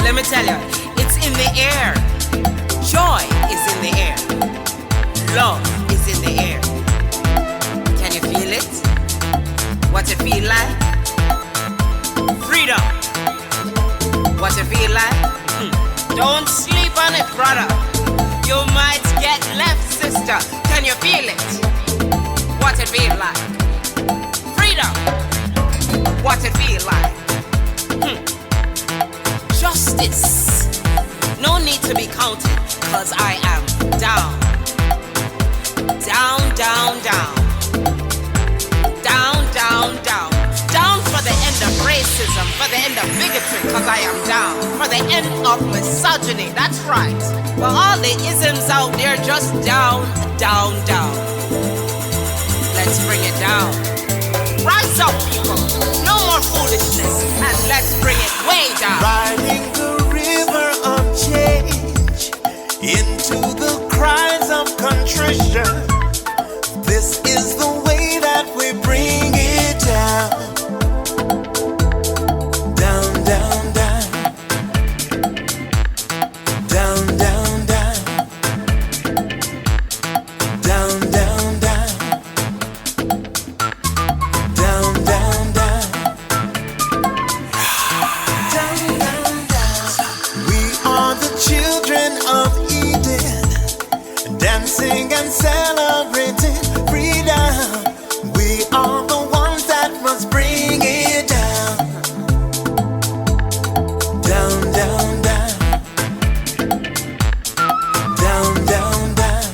Let me tell you, it's in the air. Joy is in the air. Love is in the air. Can you feel it? What it feel like? Freedom. What it feel like? Don't sleep on it, brother. You might get left, sister. Can you feel it? What it feel like? Freedom. What it feel like? Justice. No need to be counted, cause I am down. Down, down, down. Down, down, down. Down for the end of racism, for the end of bigotry, cause I am down. For the end of misogyny, that's right. For all the isms out there, just down, down, down. Let's bring it down. Rise up, people. No more foolishness, and let's bring it way down. Riding the river of change into the cries of contrition. This is the way that we bring it down. Down, down, down. Down, down, down. Down, down, down. Down, down, down. Down, down, down. We are the children of Eden, dancing and celebrating freedom. We are the ones that must bring it down. Down, down, down. Down, down, down.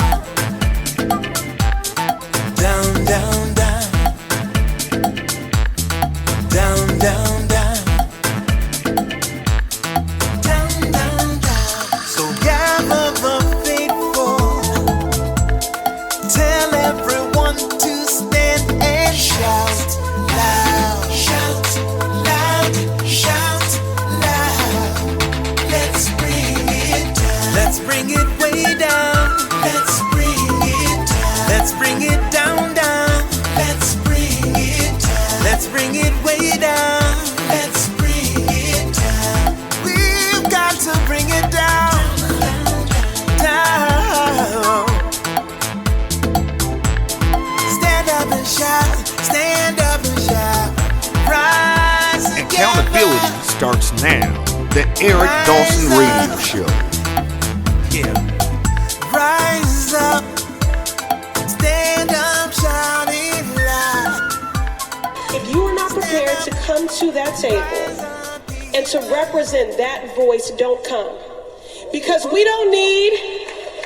Down, down, down. Down, down, down. Down, down, down. So gather the faithful. Tell everyone to stand and shout loud. Shout loud. Shout loud. Let's bring it down. Let's bring it way down. Let's bring it down. Let's bring it down, down. Let's bring it down. Let's bring it way down. Let's bring it down. We've got to bring it down. Down. Stand up and shout. Stand up and shout. Rise together. Accountability starts now. The Eric Dawson Radio Show. Yeah. Rise up. Stand up, shout it loud. If you are not prepared to come to that table and to represent that voice, don't come. Because we don't need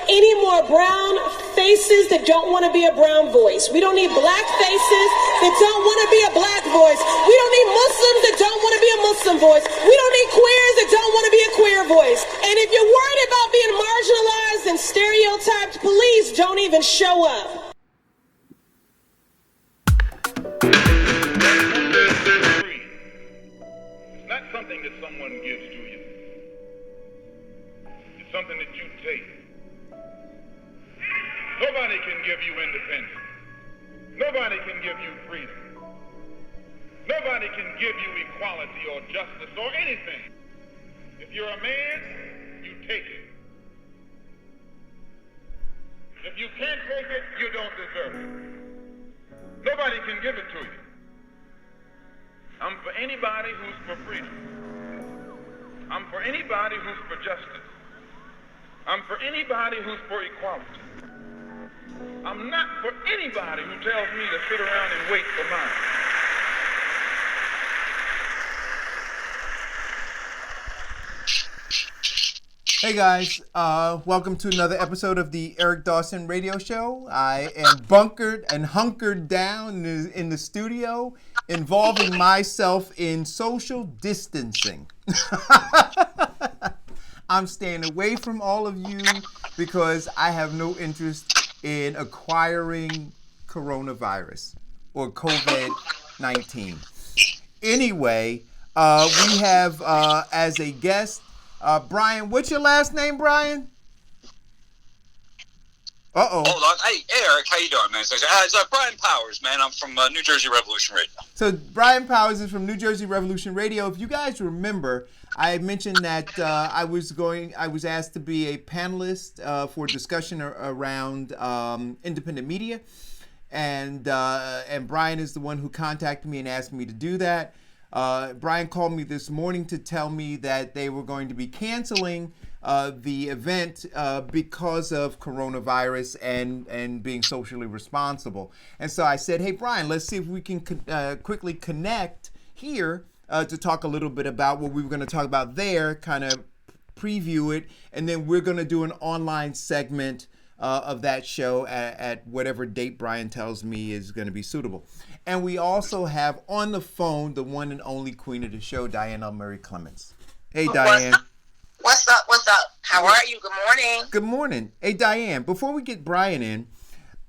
any more brown faces that don't want to be a brown voice. We don't need black faces that don't want to be a black voice. We don't need Muslims that don't want to be a Muslim voice. We don't need queers that don't want to be a queer voice. And if you're worried about being marginalized and stereotyped, please don't even show up. It's not something that someone gives to you. It's something that you take. Nobody can give you independence. Nobody can give you freedom. Nobody can give you equality or justice or anything. If you're a man, you take it. If you can't take it, you don't deserve it. Nobody can give it to you. I'm for anybody who's for freedom. I'm for anybody who's for justice. I'm for anybody who's for equality. I'm not for anybody who tells me to sit around and wait for mine. Hey guys, welcome to another episode of the Eric Dawson Radio Show. I am bunkered and hunkered down in the studio, involving myself in social distancing. I'm staying away from all of you because I have no interest in acquiring coronavirus or COVID-19. Anyway, we have as a guest Brian. What's your last name, Brian? Uh-oh. Hold on. Hey, Eric, how you doing, man? It's Brian Powers, man. I'm from New Jersey Revolution Radio. So Brian Powers is from New Jersey Revolution Radio. If you guys remember, I mentioned that I was asked to be a panelist for discussion around independent media, and Brian is the one who contacted me and asked me to do that. Brian called me this morning to tell me that they were going to be canceling the event because of coronavirus and being socially responsible. And so I said, hey, Brian, let's see if we can quickly connect here to talk a little bit about what we were going to talk about there, kind of preview it, and then we're going to do an online segment of that show at whatever date Brian tells me is going to be suitable. And we also have on the phone the one and only queen of the show, Diane L. Murray Clements. Hey, Diane. What's up? What's up? How are you? Good morning. Good morning. Hey, Diane, before we get Brian in,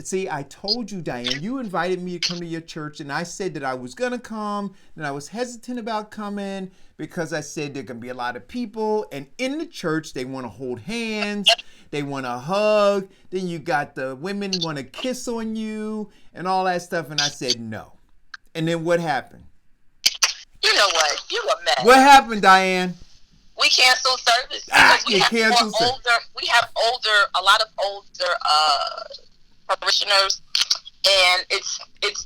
see, I told you, Diane, you invited me to come to your church, and I said that I was going to come, and I was hesitant about coming because I said there are going to be a lot of people, and in the church, they want to hold hands, they want to hug, then you got the women want to kiss on you, and all that stuff, and I said no. And then what happened? You know what? You a mess. What happened, Diane? We cancel service. You cancel service. We have a lot of older parishioners, and it's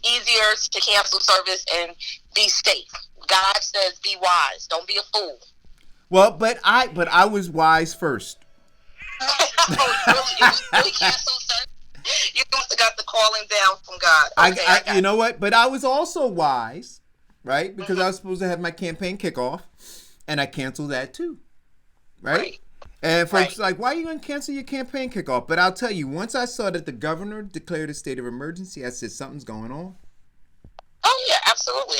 easier to cancel service and be safe. God says, "Be wise. Don't be a fool." Well, but I was wise first. You really cancel service. You must have got the calling down from God. Okay, you know what? But I was also wise, right? Because I was supposed to have my campaign kickoff, and I canceled that too, right? And folks like, why are you going to cancel your campaign kickoff? But I'll tell you, once I saw that the governor declared a state of emergency, I said something's going on. Oh yeah, absolutely.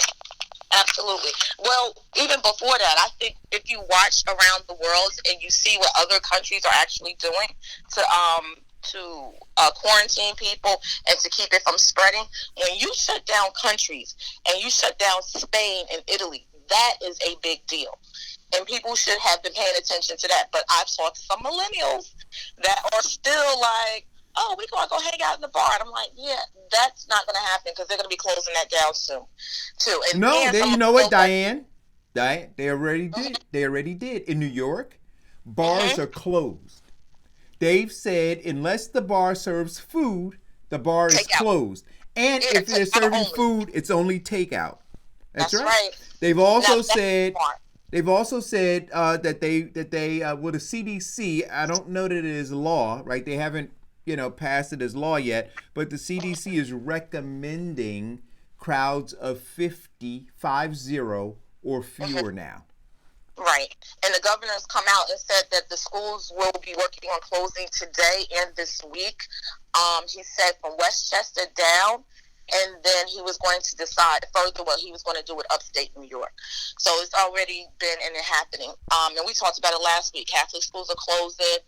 Absolutely. Well, even before that, I think if you watch around the world and you see what other countries are actually doing to quarantine people and to keep it from spreading, when you shut down countries and you shut down Spain and Italy, that is a big deal. And people should have been paying attention to that. But I've talked to some millennials that are still like, oh, we're going to go hang out in the bar. And I'm like, yeah, that's not going to happen because they're going to be closing that down soon, too. And no, you know what, Diane? They already did. They already did. In New York, bars are closed. They've said unless the bar serves food, the bar is closed. And if they're serving food, it's only takeout. That's right. They've also said that they with the CDC, I don't know that it is law, right? They haven't passed it as law yet, but the CDC is recommending crowds of 50 or fewer now. Right. And the governor's come out and said that the schools will be working on closing today and this week. He said from Westchester down, and then he was going to decide further what he was going to do with upstate New York. So it's already been and happening. And we talked about it last week. Catholic schools are closing.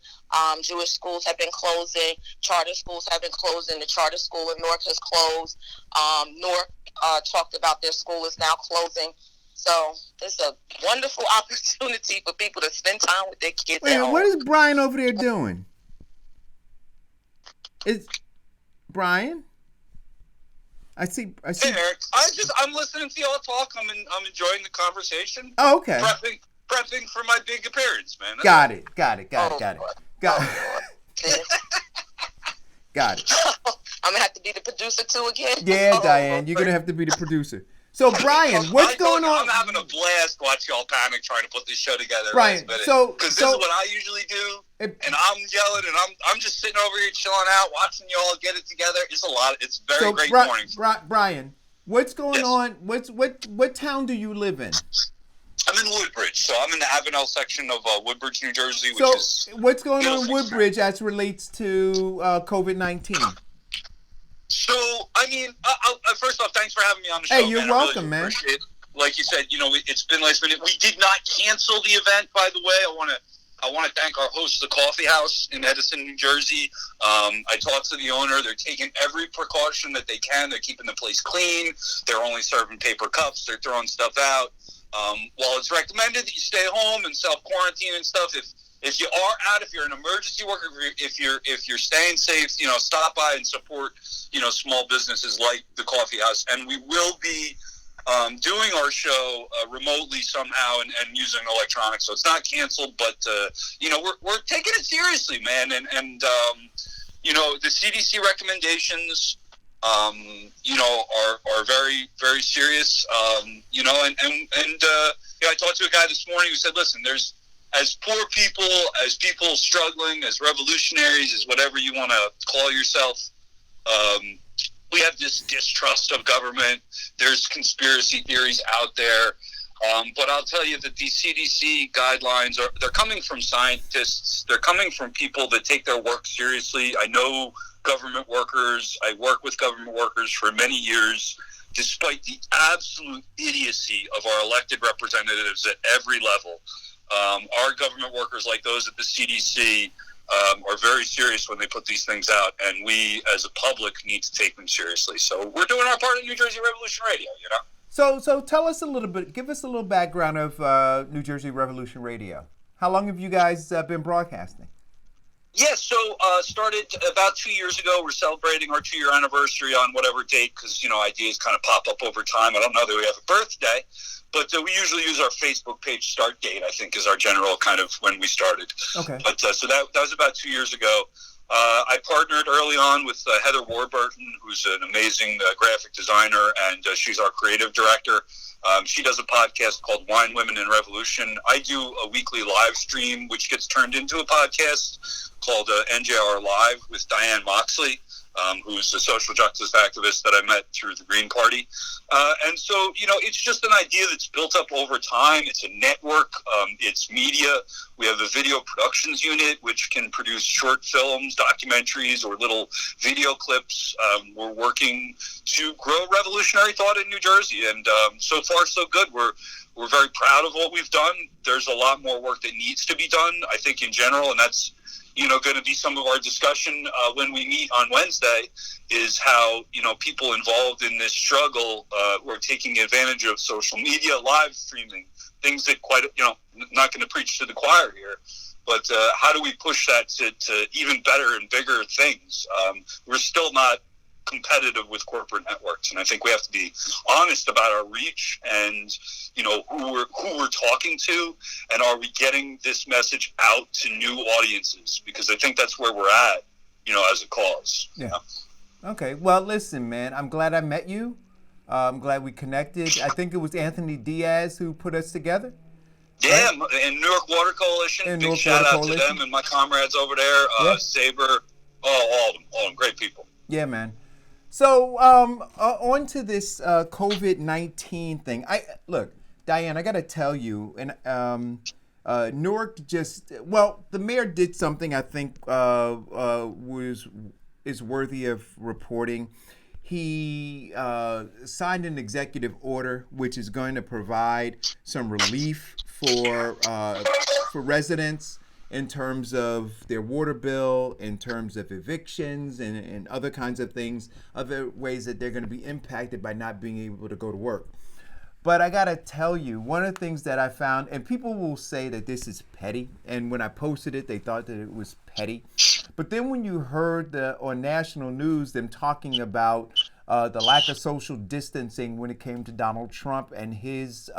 Jewish schools have been closing. Charter schools have been closing. The charter school in Newark has closed. Newark talked about their school is now closing. So it's a wonderful opportunity for people to spend time with their kids. Wait, what is Brian over there doing? Is Brian? I see. Hey, Eric. I'm listening to y'all talk. I'm enjoying the conversation. Oh, okay. Prepping for my big appearance, man. Got it. Got it. Got it. I'm gonna have to be the producer too again. Yeah, Diane, you're gonna have to be the producer. So, Brian, what's going on? I'm having a blast watching y'all panic trying to put this show together. Brian, because this is what I usually do, and I'm yelling, and I'm just sitting over here chilling out, watching y'all get it together. It's a lot. It's very great mornings. Brian, what's going on? What town do you live in? I'm in Woodbridge, so I'm in the Avenel section of Woodbridge, New Jersey. What's going on in Woodbridge as relates to COVID-19? So, I mean, first off, thanks for having me on the show. Hey, you're welcome, man. It. Like you said, it's been last minute. We did not cancel the event, by the way. I want to thank our host, the Coffee House in Edison, New Jersey. I talked to the owner. They're taking every precaution that they can. They're keeping the place clean. They're only serving paper cups. They're throwing stuff out. While it's recommended that you stay home and self-quarantine and stuff, if if you are out, if you're an emergency worker, if you're staying safe, stop by and support, small businesses like the Coffee House. And we will be doing our show remotely somehow and using electronics. So it's not canceled, but, we're taking it seriously, man. And the CDC recommendations, are very, very serious. I talked to a guy this morning who said, listen, as poor people, as people struggling, as revolutionaries, as whatever you want to call yourself, we have this distrust of government. There's conspiracy theories out there. But I'll tell you that these CDC guidelines they're coming from scientists. They're coming from people that take their work seriously. I know government workers. I work with government workers for many years, despite the absolute idiocy of our elected representatives at every level. Our government workers, like those at the CDC, are very serious when they put these things out, and we, as a public, need to take them seriously. So we're doing our part at New Jersey Revolution Radio, So tell us a little bit, give us a little background of New Jersey Revolution Radio. How long have you guys been broadcasting? Yeah, so started about 2 years ago. We're celebrating our 2-year anniversary on whatever date because, ideas kind of pop up over time. I don't know that we have a birthday, but we usually use our Facebook page start date, I think, is our general kind of when we started. Okay. But so that was about 2 years ago. I partnered early on with Heather Warburton, who's an amazing graphic designer, and she's our creative director. She does a podcast called Wine, Women, and Revolution. I do a weekly live stream, which gets turned into a podcast called NJR Live with Diane Moxley, who's a social justice activist that I met through the Green Party. And so, it's just an idea that's built up over time. It's a network. It's media. We have a video productions unit, which can produce short films, documentaries, or little video clips. We're working to grow revolutionary thought in New Jersey. And so far, so good. We're very proud of what we've done. There's a lot more work that needs to be done, I think, in general. And that's going to be some of our discussion when we meet on Wednesday, is how, people involved in this struggle who are taking advantage of social media, live streaming, things that not going to preach to the choir here, but how do we push that to even better and bigger things? We're still not competitive with corporate networks, and I think we have to be honest about our reach and who we're talking to, and are we getting this message out to new audiences, because I think that's where we're at as a cause. Okay, well, listen, man, I'm glad I met you. I'm glad we connected. I think it was Anthony Diaz who put us together. Yeah, right? And New York Water Coalition, big shout out to them and my comrades over there, Saber, all of them, great people. Yeah, man. So on to this COVID-19 thing. Look, Diane, I got to tell you, and Newark the mayor did something I think is worthy of reporting. He signed an executive order which is going to provide some relief for residents in terms of their water bill, in terms of evictions and other kinds of things, other ways that they're going to be impacted by not being able to go to work. But I got to tell you, one of the things that I found, and people will say that this is petty, and when I posted it, they thought that it was petty. But then when you heard on national news them talking about the lack of social distancing when it came to Donald Trump and his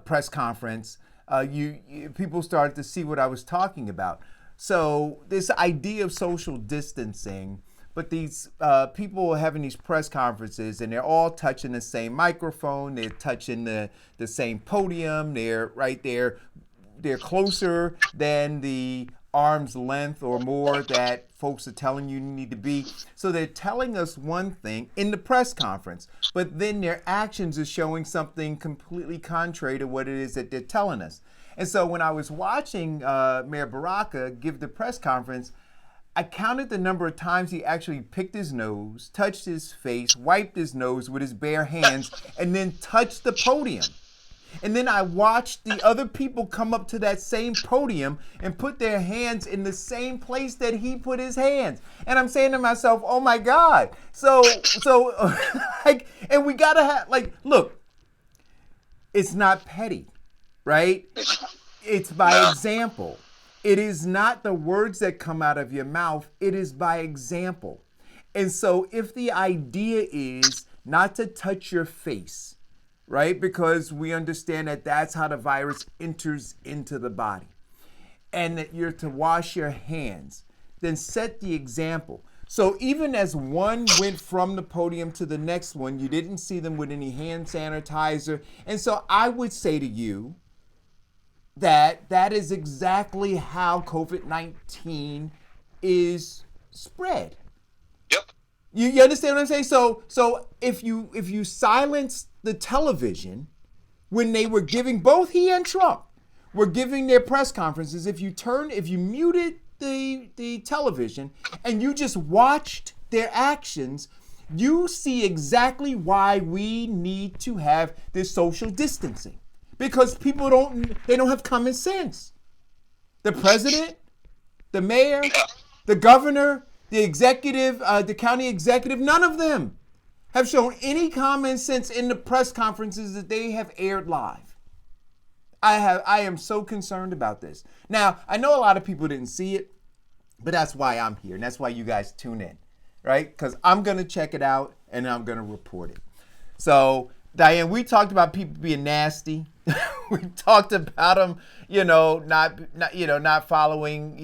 press conference, people started to see what I was talking about. So this idea of social distancing, but these people are having these press conferences and they're all touching the same microphone, they're touching the same podium, they're right there, they're closer than the arm's length or more that folks are telling you need to be. So they're telling us one thing in the press conference, but then their actions are showing something completely contrary to what it is that they're telling us. And so when I was watching Mayor Baraka give the press conference, I counted the number of times he actually picked his nose, touched his face, wiped his nose with his bare hands, and then touched the podium. And then I watched the other people come up to that same podium and put their hands in the same place that he put his hands. And I'm saying to myself, oh my God. So and we gotta have, look, it's not petty, right? It's by example. It is not the words that come out of your mouth. It is by example. And so if the idea is not to touch your face, right? Because we understand that that's how the virus enters into the body, and that you're to wash your hands, then set the example. So even as one went from the podium to the next one, you didn't see them with any hand sanitizer. And so I would say to you that that is exactly how COVID-19 is spread. Yep. You understand what I'm saying? So if you silence the television when they were giving, both he and Trump were giving their press conferences, if you muted the television and you just watched their actions, you see exactly why we need to have this social distancing. Because people don't have common sense. The president, the mayor, the governor, the executive, the county executive, none of them have shown any common sense in the press conferences that they have aired live. I am so concerned about this. Now, I know a lot of people didn't see it, but that's why I'm here, and that's why you guys tune in, right? Because I'm going to check it out, and I'm going to report it. So, Diane, we talked about people being nasty. We talked about them, not following,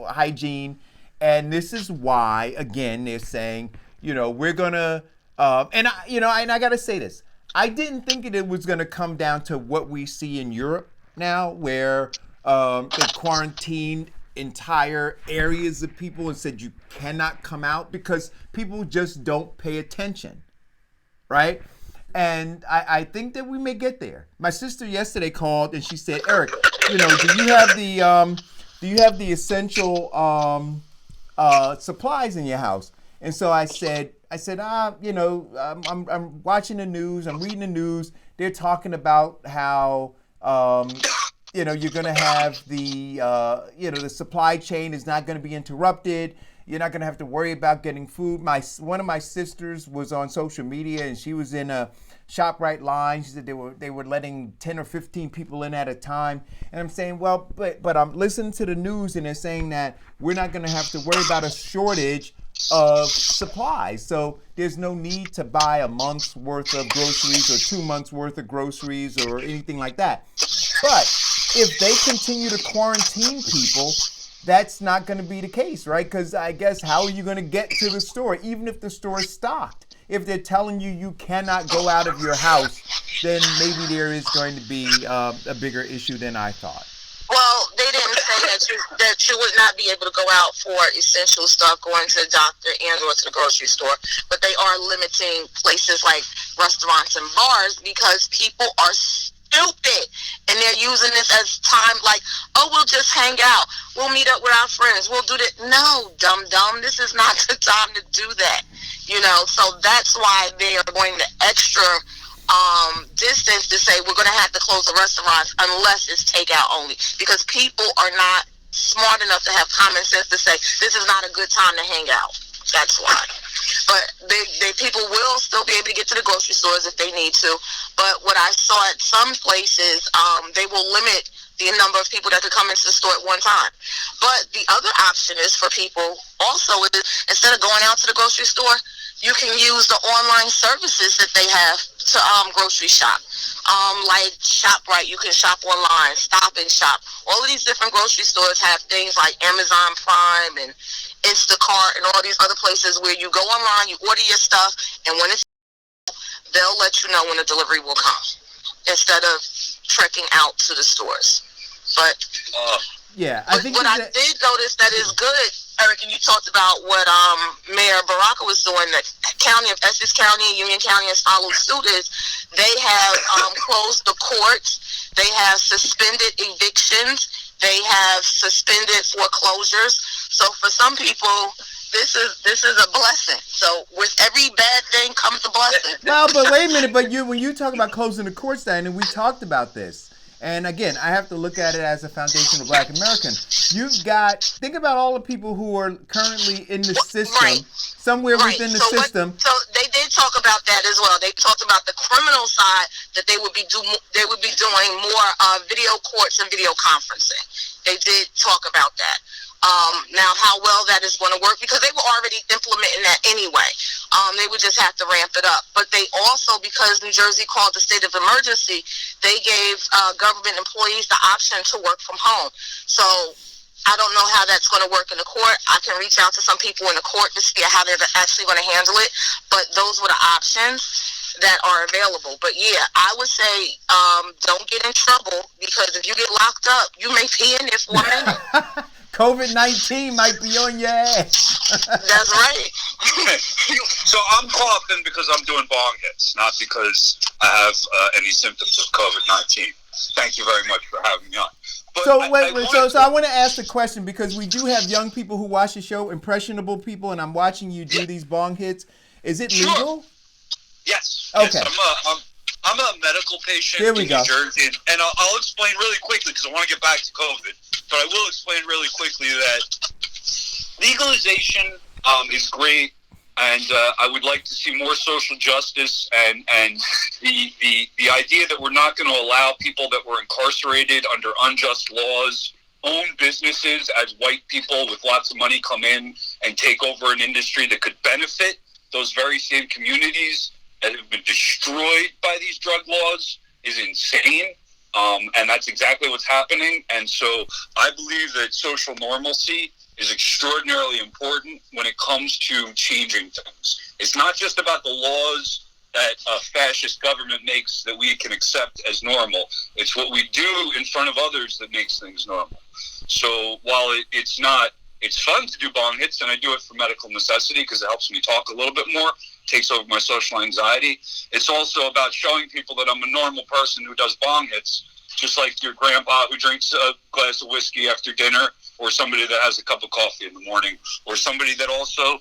hygiene. And this is why, again, they're saying, we're going to, and I got to say this. I didn't think it was going to come down to what we see in Europe now, where they quarantined entire areas of people and said you cannot come out because people just don't pay attention, right? And I think that we may get there. My sister yesterday called and she said, Eric, do you have the essential supplies in your house? And so I said, I'm watching the news. I'm reading the news. They're talking about how, you're going to have the supply chain is not going to be interrupted. You're not going to have to worry about getting food. One of my sisters was on social media and she was in a ShopRite line. She said they were letting 10 or 15 people in at a time. And I'm saying, well, but I'm listening to the news and they're saying that we're not going to have to worry about a shortage of supplies. So there's no need to buy a month's worth of groceries or 2 months worth of groceries or anything like that. But if they continue to quarantine people, that's not going to be the case, right? Because I guess how are you going to get to the store, even if the store is stocked? If they're telling you cannot go out of your house, then maybe there is going to be a bigger issue than I thought. Well, they didn't say that you would not be able to go out for essential stuff, going to the doctor and or to the grocery store, but they are limiting places like restaurants and bars because people are stupid and they're using this as time like, oh, we'll just hang out, we'll meet up with our friends, we'll do that. No, dumb, this is not the time to do that, so that's why they are going the extra distance to say we're going to have to close the restaurants unless it's takeout only, because people are not smart enough to have common sense to say this is not a good time to hang out. That's why. But they people will still be able to get to the grocery stores if they need to. But what I saw at some places, they will limit the number of people that could come into the store at one time. But the other option is for people also is, instead of going out to the grocery store, you can use the online services that they have to grocery shop. Like ShopRite, you can shop online, Stop and Shop. All of these different grocery stores have things like Amazon Prime and Instacart and all these other places where you go online, you order your stuff, and when it's, they'll let you know when the delivery will come instead of trekking out to the stores. But yeah, I think I did notice that is good, Eric, and you talked about what Mayor Baraka was doing. The county of Essex County, Union County has followed suit. Is they have closed the courts, they have suspended evictions, they have suspended foreclosures. So for some people, this is a blessing. So with every bad thing comes a blessing. No, but wait a minute. But when you talk about closing the courts, Diane, and we talked about this. And again, I have to look at it as a foundational Black American. Think about all the people who are currently in the system, somewhere within the system. So they did talk about that as well. They talked about the criminal side, that they would be doing more video courts and video conferencing. They did talk about that. Now, how well that is going to work, because they were already implementing that anyway. They would just have to ramp it up. But they also, because New Jersey called the state of emergency, they gave government employees the option to work from home. So I don't know how that's going to work in the court. I can reach out to some people in the court to see how they're actually going to handle it. But those were the options that are available. But yeah, I would say don't get in trouble, because if you get locked up, you may be in there for a minute. COVID-19 might be on your ass. That's right. So I'm coughing because I'm doing bong hits, not because I have any symptoms of COVID-19. Thank you very much for having me on. But So I want to ask the question, because we do have young people who watch the show, impressionable people, and I'm watching you do these bong hits. Is it legal? Yes. Okay. Yes, I'm a medical patient Here we in go. New Jersey, and I'll explain really quickly, because I want to get back to COVID. But I will explain really quickly that legalization is great, and I would like to see more social justice, and the idea that we're not going to allow people that were incarcerated under unjust laws own businesses as white people with lots of money come in and take over an industry that could benefit those very same communities that have been destroyed by these drug laws is insane. And that's exactly what's happening. And so I believe that social normalcy is extraordinarily important when it comes to changing things. It's not just about the laws that a fascist government makes that we can accept as normal. It's what we do in front of others that makes things normal. So while it's fun to do bong hits, and I do it for medical necessity because it helps me talk a little bit more, takes over my social anxiety. It's also about showing people that I'm a normal person who does bong hits, just like your grandpa who drinks a glass of whiskey after dinner, or somebody that has a cup of coffee in the morning, or somebody that also,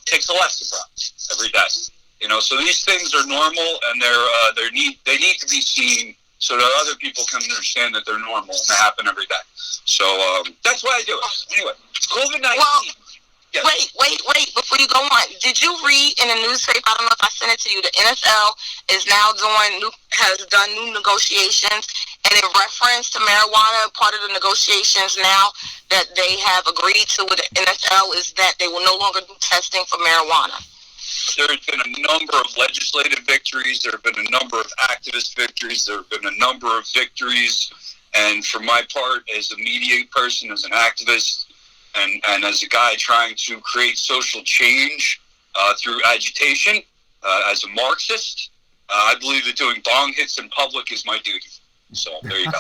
takes a lexapro every day. So these things are normal, and they need to be seen so that other people can understand that they're normal and they happen every day. So that's why I do it. Anyway, COVID-19. Well, yes. Wait, before you go on, did you read in the newspaper, I don't know if I sent it to you, the NFL has done new negotiations, and in reference to marijuana, part of the negotiations now that they have agreed to with the NFL is that they will no longer do testing for marijuana. There's been a number of legislative victories. There have been a number of activist victories. There have been a number of victories. And for my part, as a media person, as an activist, and as a guy trying to create social change through agitation, as a Marxist, I believe that doing bong hits in public is my duty. So there you go.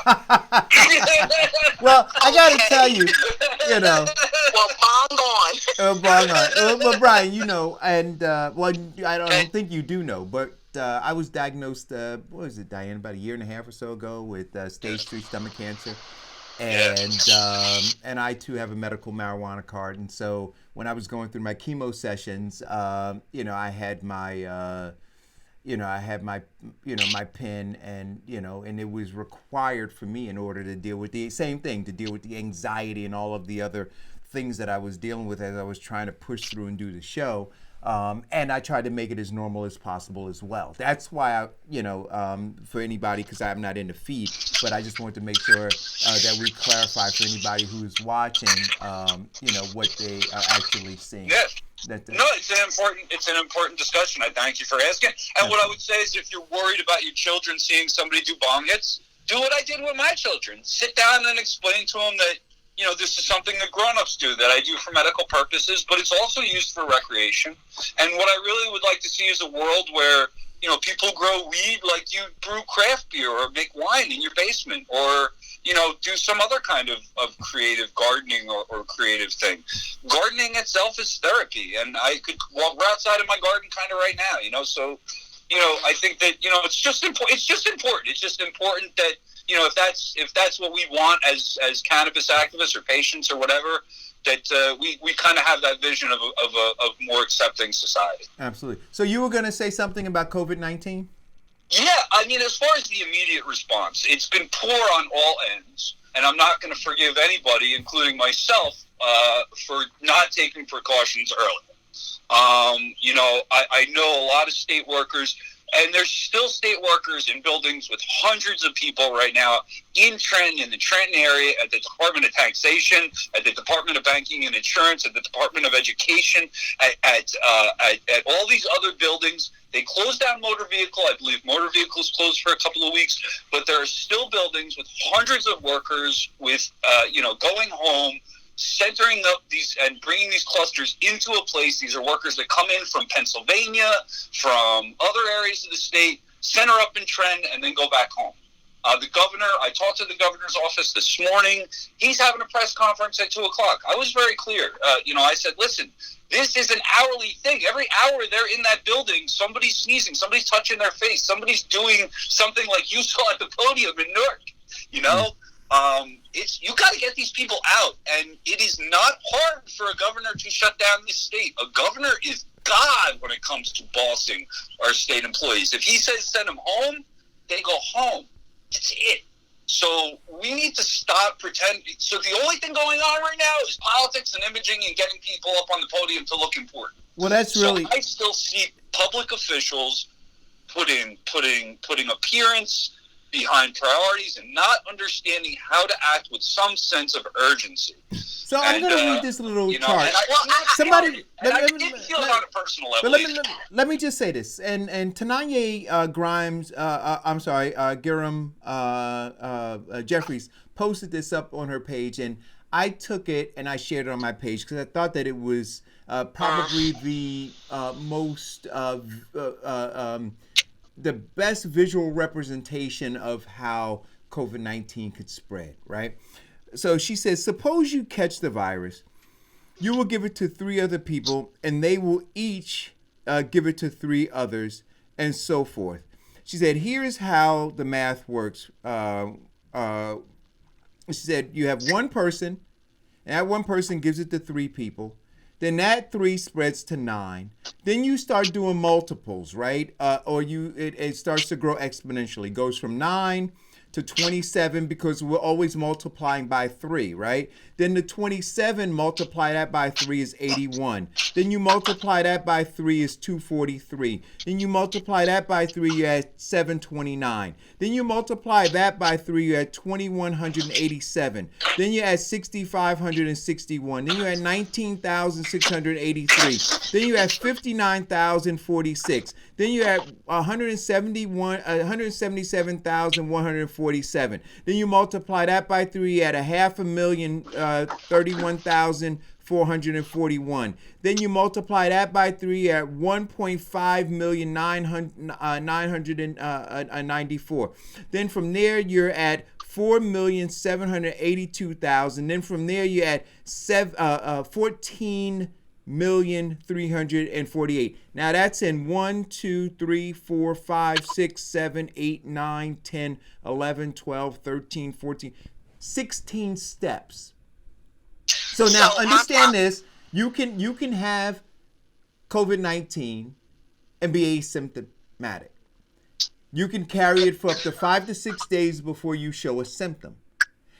Well, I got to tell you, Well, bong on. Bong on. Well, Brian, and I don't think you do know, but I was diagnosed, what was it, Diane, about a year and a half or so ago with stage 3 stomach cancer. And I too have a medical marijuana card. And so when I was going through my chemo sessions, I had my my pen, and it was required for me in order to deal with the same thing, to deal with the anxiety and all of the other things that I was dealing with as I was trying to push through and do the show. And I tried to make it as normal as possible as well. That's why for anybody, because I'm not in the feed, but I just wanted to make sure that we clarify for anybody who's watching, what they are actually seeing. Yes. No, it's an important discussion. I thank you for asking. And what I would say is, if you're worried about your children seeing somebody do bong hits, do what I did with my children. Sit down and explain to them that, this is something that grown-ups do, that I do for medical purposes, but it's also used for recreation. And what I really would like to see is a world where, people grow weed like you brew craft beer or make wine in your basement, or, do some other kind of creative gardening or creative thing. Gardening itself is therapy, and I could walk outside of my garden kind of right now, so, I think that, it's just important. It's just important that, if that's what we want as cannabis activists or patients or whatever, that we kind of have that vision of a more accepting society. Absolutely. So you were going to say something about COVID-19? Yeah, as far as the immediate response, it's been poor on all ends, and I'm not going to forgive anybody, including myself, for not taking precautions early. I know a lot of state workers, and there's still state workers in buildings with hundreds of people right now in Trenton, in the Trenton area, at the Department of Taxation, at the Department of Banking and Insurance, at the Department of Education, at all these other buildings. They closed down motor vehicle. I believe motor vehicles closed for a couple of weeks, but there are still buildings with hundreds of workers with, going home, centering up these and bringing these clusters into a place. These are workers that come in from Pennsylvania, from other areas of the state, center up in Trenton, and then go back home. The governor, I talked to the governor's office this morning. He's having a press conference at 2 o'clock. I was very clear. I said, listen, this is an hourly thing. Every hour they're in that building, somebody's sneezing, somebody's touching their face, somebody's doing something like you saw at the podium in Newark, you got to get these people out, and it is not hard for a governor to shut down this state. A governor is God when it comes to bossing our state employees. If he says send them home, they go home. That's it. So we need to stop pretending. So the only thing going on right now is politics and imaging and getting people up on the podium to look important. Well, that's really. So I still see public officials putting appearance behind priorities and not understanding how to act with some sense of urgency. So I'm going to read this little chart. I did feel it on a personal level. But let me just say this. And Tananya Gilliam Jeffries posted this up on her page, and I took it and I shared it on my page because I thought that it was probably the most the best visual representation of how COVID-19 could spread, right? So she says, suppose you catch the virus, you will give it to 3 other people, and they will each give it to 3 others, and so forth. She said, here's how the math works. She said, you have one person, and that one person gives it to 3 people. Then that 3 spreads to 9. Then you start doing multiples, right? It starts to grow exponentially. It goes from 9 to 27 because we're always multiplying by 3, right? Then the 27, multiply that by 3 is 81. Then you multiply that by 3 is 243. Then you multiply that by 3, you're at 729. Then you multiply that by 3, you're at 2187. Then you're at 6561. Then you're at 19,683. Then you're at 59,046. Then you're at 177,147. Then you multiply that by 3, you're at 531,441. Then you multiply that by 3, you're at 1.5,994. Then from there, you're at 4,782,000. Then from there, you're at 14,348. Now that's in 1, 2, 3, 4, 5, 6, 7, 8, 9, 10, 11, 12, 13, 14, 16 steps. So now understand this. You can have COVID-19 and be asymptomatic. You can carry it for up to 5 to 6 days before you show a symptom.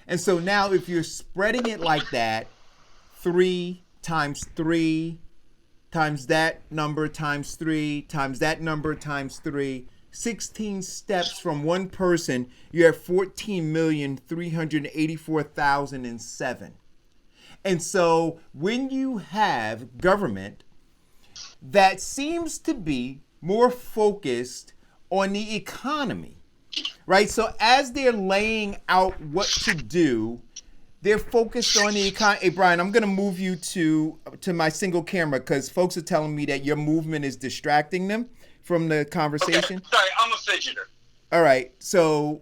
And so now if you're spreading it like that, 3 times 3 times that number times 3 times that number times 3, 16 steps from one person, you have 14,384,007. And so when you have government that seems to be more focused on the economy, right? So as they're laying out what to do, they're focused on the economy. Hey, Brian, I'm going to move you to my single camera because folks are telling me that your movement is distracting them from the conversation. Okay. Sorry, I'm a fidgeter. All right. So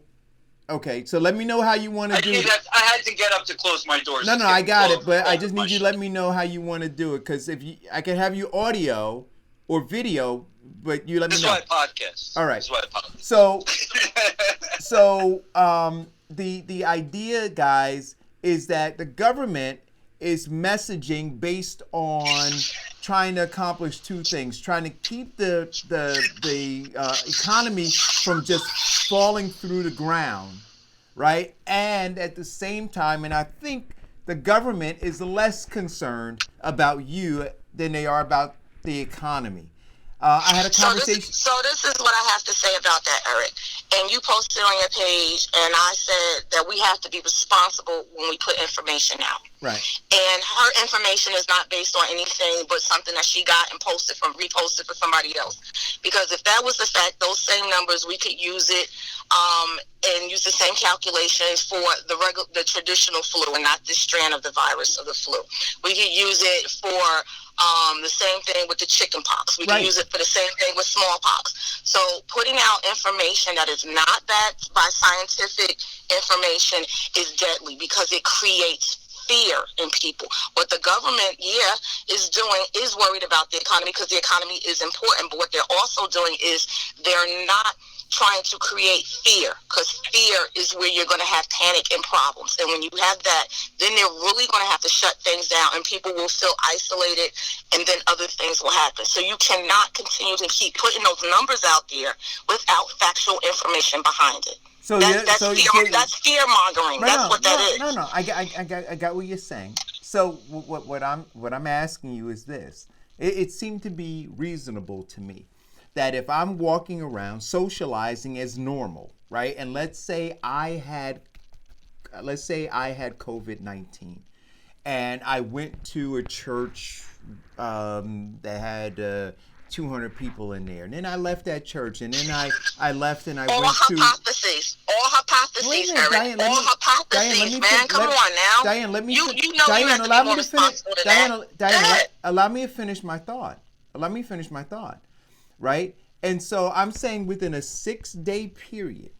let me know how you want to do it. I had to get up to close my doors. No, I got it, but I just need you to let me know how you want to do it because I can have you audio or video, but you let me know. This is why I podcast. All right. This is why I podcast. So the idea, guys, is that the government is messaging based on trying to accomplish 2 things: trying to keep the economy from just falling through the ground, right? And at the same time, and I think the government is less concerned about you than they are about the economy. I had a conversation. So this is what I have to say about that, Eric. And you posted on your page, and I said that we have to be responsible when we put information out. Right. And her information is not based on anything but something that she got and reposted for somebody else. Because if that was the fact, those same numbers, we could use it and use the same calculations for the traditional flu and not this strand of the virus of the flu. We could use it for the same thing with the chicken pox. We can use it for the same thing with smallpox. So putting out information that is not backed by scientific information is deadly because it creates fear in people. What the government, is doing is worried about the economy because the economy is important. But what they're also doing is they're not trying to create fear, because fear is where you're going to have panic and problems. And when you have that, then they're really going to have to shut things down and people will feel isolated, and then other things will happen. So you cannot continue to keep putting those numbers out there without factual information behind it. So that's fear mongering. That's what that is. No. I got what you're saying. So what I'm asking you is this. It seemed to be reasonable to me that if I'm walking around socializing as normal, right? And let's say I had COVID-19 and I went to a church that had 200 people in there. And then I left that church, and then I left and I went to... All hypotheses, Eric. Diane, all hypotheses, man. Come on now. Diane, let me... You know Diane, you have to be more responsible to that. Diane, allow me to finish my thought. Right? And so I'm saying within a 6-day period,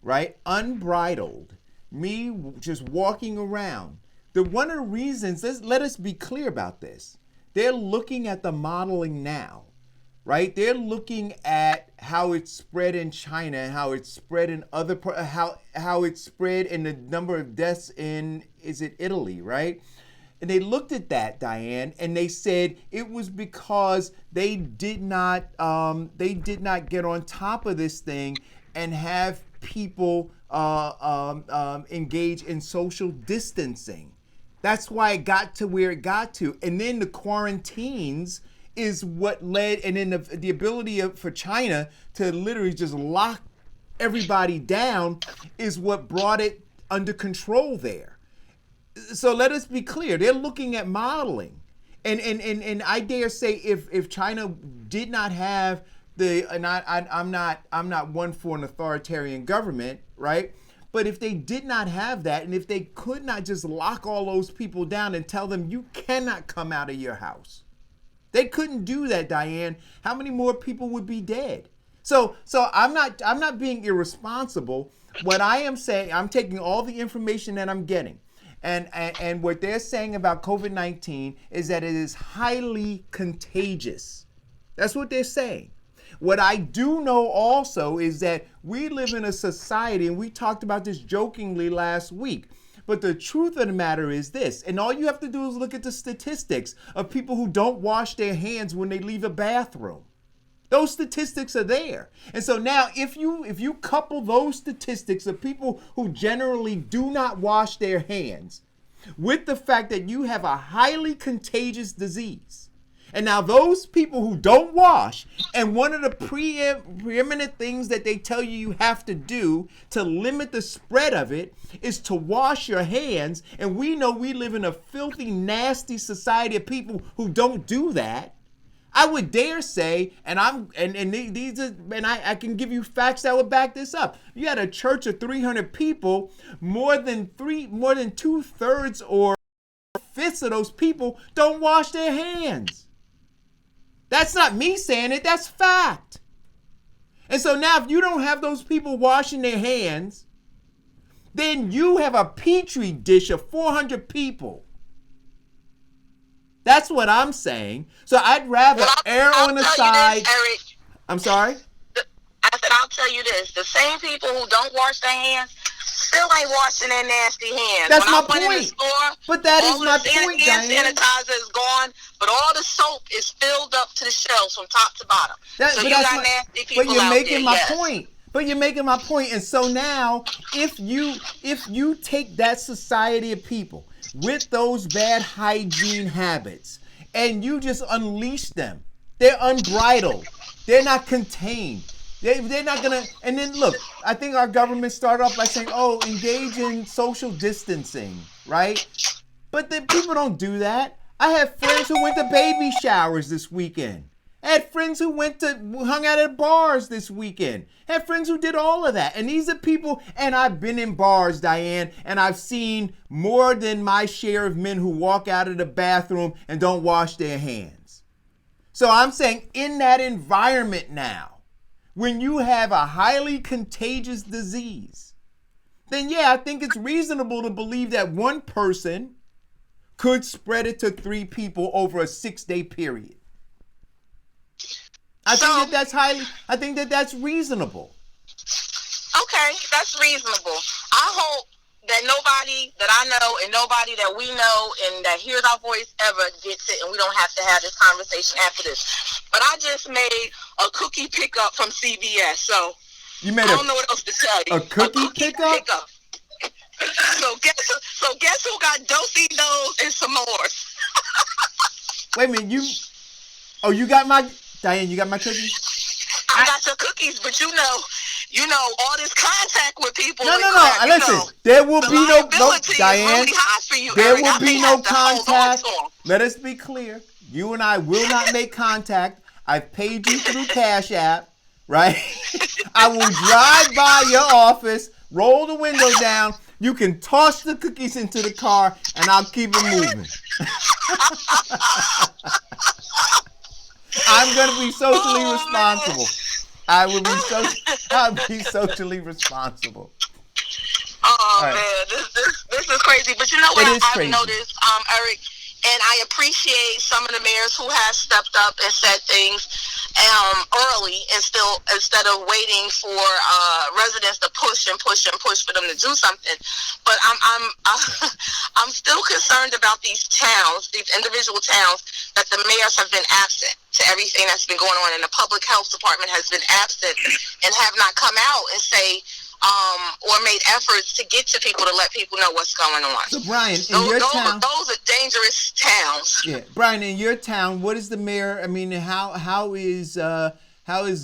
right, unbridled, me just walking around, one of the reasons, let us be clear about this. They're looking at the modeling now, right? They're looking at how it spread in China and how it spread in other how it spread in the number of deaths in, is it Italy, right? And they looked at that, Diane, and they said it was because they did not get on top of this thing and have people engage in social distancing. That's why it got to where it got to. And then the quarantines is what led, and then the ability for China to literally just lock everybody down is what brought it under control there. So let us be clear. They're looking at modeling. And I dare say if China did not have I'm not one for an authoritarian government, right? But if they did not have that, and if they could not just lock all those people down and tell them you cannot come out of your house, they couldn't do that, Diane. How many more people would be dead? So I'm not being irresponsible. What I am saying, I'm taking all the information that I'm getting, and what they're saying about COVID-19 is that it is highly contagious. That's what they're saying. What I do know also is that we live in a society, and we talked about this jokingly last week, but the truth of the matter is this, and all you have to do is look at the statistics of people who don't wash their hands when they leave a bathroom. Those statistics are there. And so now if you couple those statistics of people who generally do not wash their hands with the fact that you have a highly contagious disease, and now those people who don't wash, and one of the preeminent things that they tell you have to do to limit the spread of it is to wash your hands, and we know we live in a filthy, nasty society of people who don't do that. I would dare say, I can give you facts that would back this up. You had a church of 300 people, more than 2/3 or 1/5 of those people don't wash their hands. That's not me saying it, that's fact. And so now if you don't have those people washing their hands, then you have a petri dish of 400 people. That's what I'm saying. So I'd rather err on the side. This, Eric, I'm sorry? I said, I'll tell you this. The same people who don't wash their hands still ain't washing their nasty hands. That's when my I went point. In the store, but that is my point, point, Diane. Diane. Sanitizer is gone, but all the soap is filled up to the shelves from top to bottom. So you got nasty people But you're out making there, my yes. point. But you're making my point. And so now, if you take that society of people with those bad hygiene habits, and you just unleash them. They're unbridled. They're not contained. They're not gonna. And then look, I think our government started off by saying, "Oh, engage in social distancing," right? But the people don't do that. I have friends who went to baby showers this weekend. I had friends who hung out at bars this weekend. I had friends who did all of that. And these are people, and I've been in bars, Diane, and I've seen more than my share of men who walk out of the bathroom and don't wash their hands. So I'm saying in that environment now, when you have a highly contagious disease, then yeah, I think it's reasonable to believe that one person could spread it to 3 people over a 6-day period. I think that's reasonable. Okay, that's reasonable. I hope that nobody that I know and nobody that we know and that hears our voice ever gets it, and we don't have to have this conversation after this. But I just made a cookie pickup from CVS, so I don't know what else to tell you. A cookie pickup? So guess who got Dawson and s'mores? Wait a minute, you got my Diane? You got my cookies? I got your cookies, but you know all this contact with people. No. Listen, there will be no Diane. Really high for you, there Eric. will be no contact. Let us be clear. You and I will not make contact. I've paid you through Cash App, right? I will drive by your office, roll the window down. You can toss the cookies into the car, and I'll keep it moving. I'm going to be socially responsible. I'll be socially responsible. Oh, right. Man, this is crazy. But you know what I've noticed, Eric, and I appreciate some of the mayors who have stepped up and said things early instead of waiting for residents to push for them to do something. But I'm still concerned about these individual towns, that the mayors have been absent to everything that's been going on, and the public health department has been absent and have not come out and say or made efforts to get to people to let people know what's going on. So Brian, in your town, those are dangerous towns. Yeah, Brian, in your town, what is the mayor? I mean, how is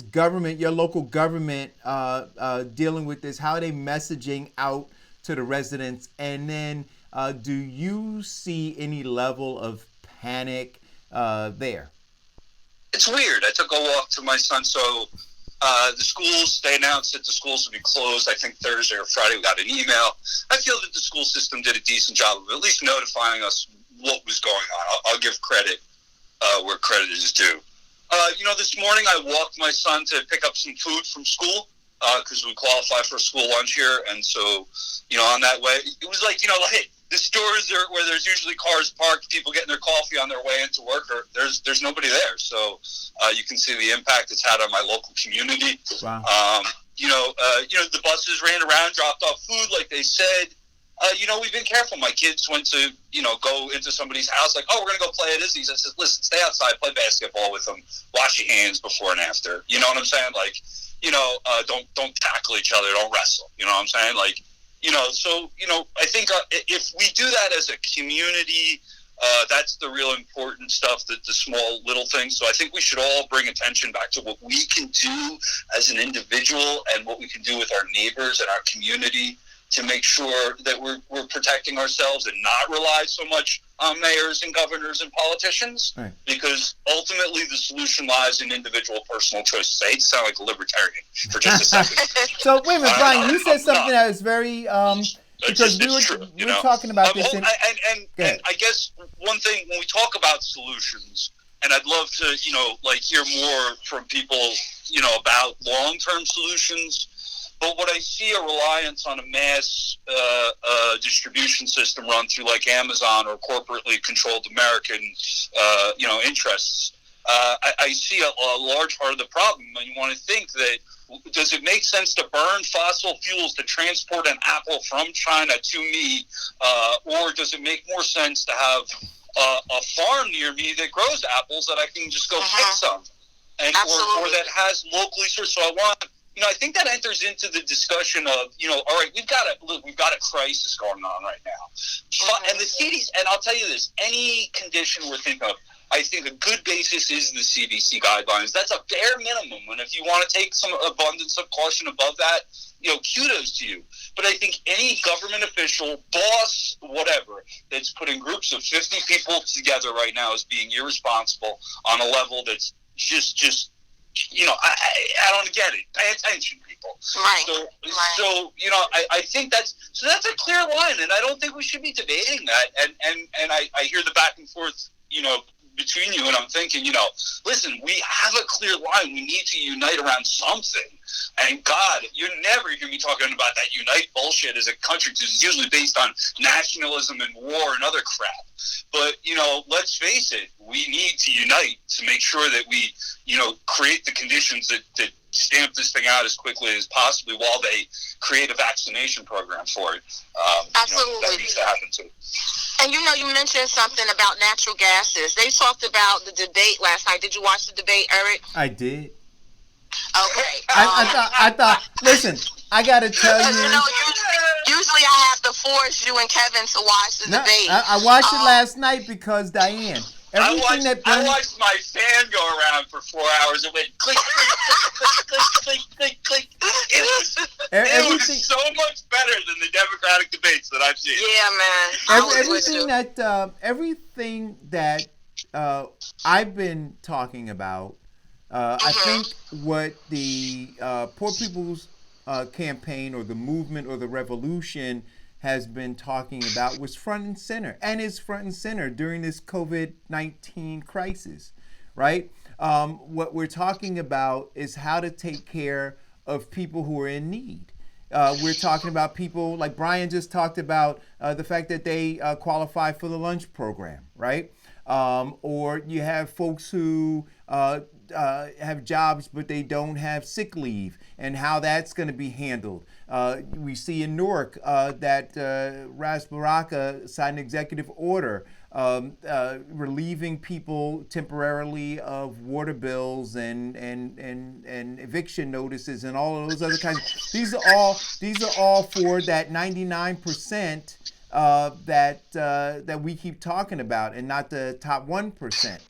government, your local government, dealing with this? How are they messaging out to the residents? And then, do you see any level of panic there? It's weird. I took a walk to my son, so. The schools, they announced that the schools would be closed, I think Thursday or Friday. We got an email. I feel that the school system did a decent job of at least notifying us what was going on. I'll give credit where credit is due. This morning I walked my son to pick up some food from school because we qualify for a school lunch here. And so, on that way, it was like, the stores where there's usually cars parked, people getting their coffee on their way into work, or there's nobody there. So you can see the impact it's had on my local community. Wow. The buses ran around, dropped off food like they said. We've been careful. My kids went to, go into somebody's house, like, oh, we're going to go play at Izzy's. I said, listen, stay outside, play basketball with them, wash your hands before and after. You know what I'm saying? Like, don't tackle each other, don't wrestle. You know what I'm saying? Like, I think if we do that as a community, that's the real important stuff, the small little things. So I think we should all bring attention back to what we can do as an individual and what we can do with our neighbors and our community to make sure that we're protecting ourselves and not rely so much on mayors and governors and politicians, right. Because ultimately the solution lies in individual personal choices. I hate to sound like a libertarian for just a second. So wait a minute, Brian, you said something that was very because we were talking about this. And I guess one thing when we talk about solutions, and I'd love to hear more from people about long-term solutions. But what I see a reliance on a mass distribution system run through like Amazon or corporately controlled American, interests. I see a large part of the problem. And you want to think that, does it make sense to burn fossil fuels to transport an apple from China to me? Or does it make more sense to have a farm near me that grows apples that I can just go pick some? And or that has locally sourced. So I want... I think that enters into the discussion of, all right, we've got a crisis going on right now. And the cities, and I'll tell you this, any condition we're thinking of, I think a good basis is the CDC guidelines. That's a bare minimum. And if you want to take some abundance of caution above that, kudos to you. But I think any government official, boss, whatever, that's putting groups of 50 people together right now is being irresponsible on a level that's just I don't get it. Pay attention, people. Right. So I think that's a clear line, and I don't think we should be debating that. And I hear the back and forth, between you, and I'm thinking, listen, we have a clear line. We need to unite around something. And God, you never hear me talking about that unite bullshit as a country, because it's usually based on nationalism and war and other crap. But, let's face it, we need to unite to make sure that we, create the conditions that stamp this thing out as quickly as possibly while they create a vaccination program for it. Absolutely. That needs to happen too. And you mentioned something about natural gases. They talked about the debate last night. Did you watch the debate, Eric? I did. Okay. I thought. Listen, I gotta tell you. Usually I have to force you and Kevin to watch the debate. I watched it last night because Diane. I watched my fan go around for 4 hours. It went click, click, click, click, click, click. It was so much better than the Democratic debates that I've seen. Yeah, man. Everything that I've been talking about, I think what the Poor People's Campaign or the movement or the revolution has been talking about was front and center, and is front and center during this COVID-19 crisis, right? What we're talking about is how to take care of people who are in need. We're talking about people like Brian just talked about the fact that they qualify for the lunch program, right? Or you have folks who have jobs but they don't have sick leave, and how that's going to be handled. We see in Newark that Ras Baraka signed an executive order relieving people temporarily of water bills and eviction notices and all of those other kinds. These are all for that 99% that we keep talking about, and not the top 1%.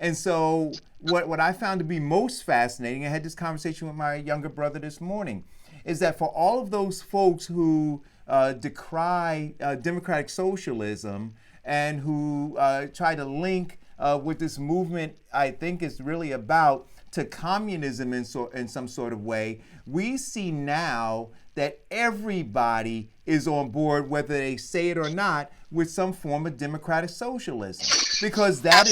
And so what I found to be most fascinating, I had this conversation with my younger brother this morning, is that for all of those folks who decry democratic socialism and who try to link what this movement, I think, is really about to communism in some sort of way, we see now that everybody is on board, whether they say it or not, with some form of democratic socialism, because that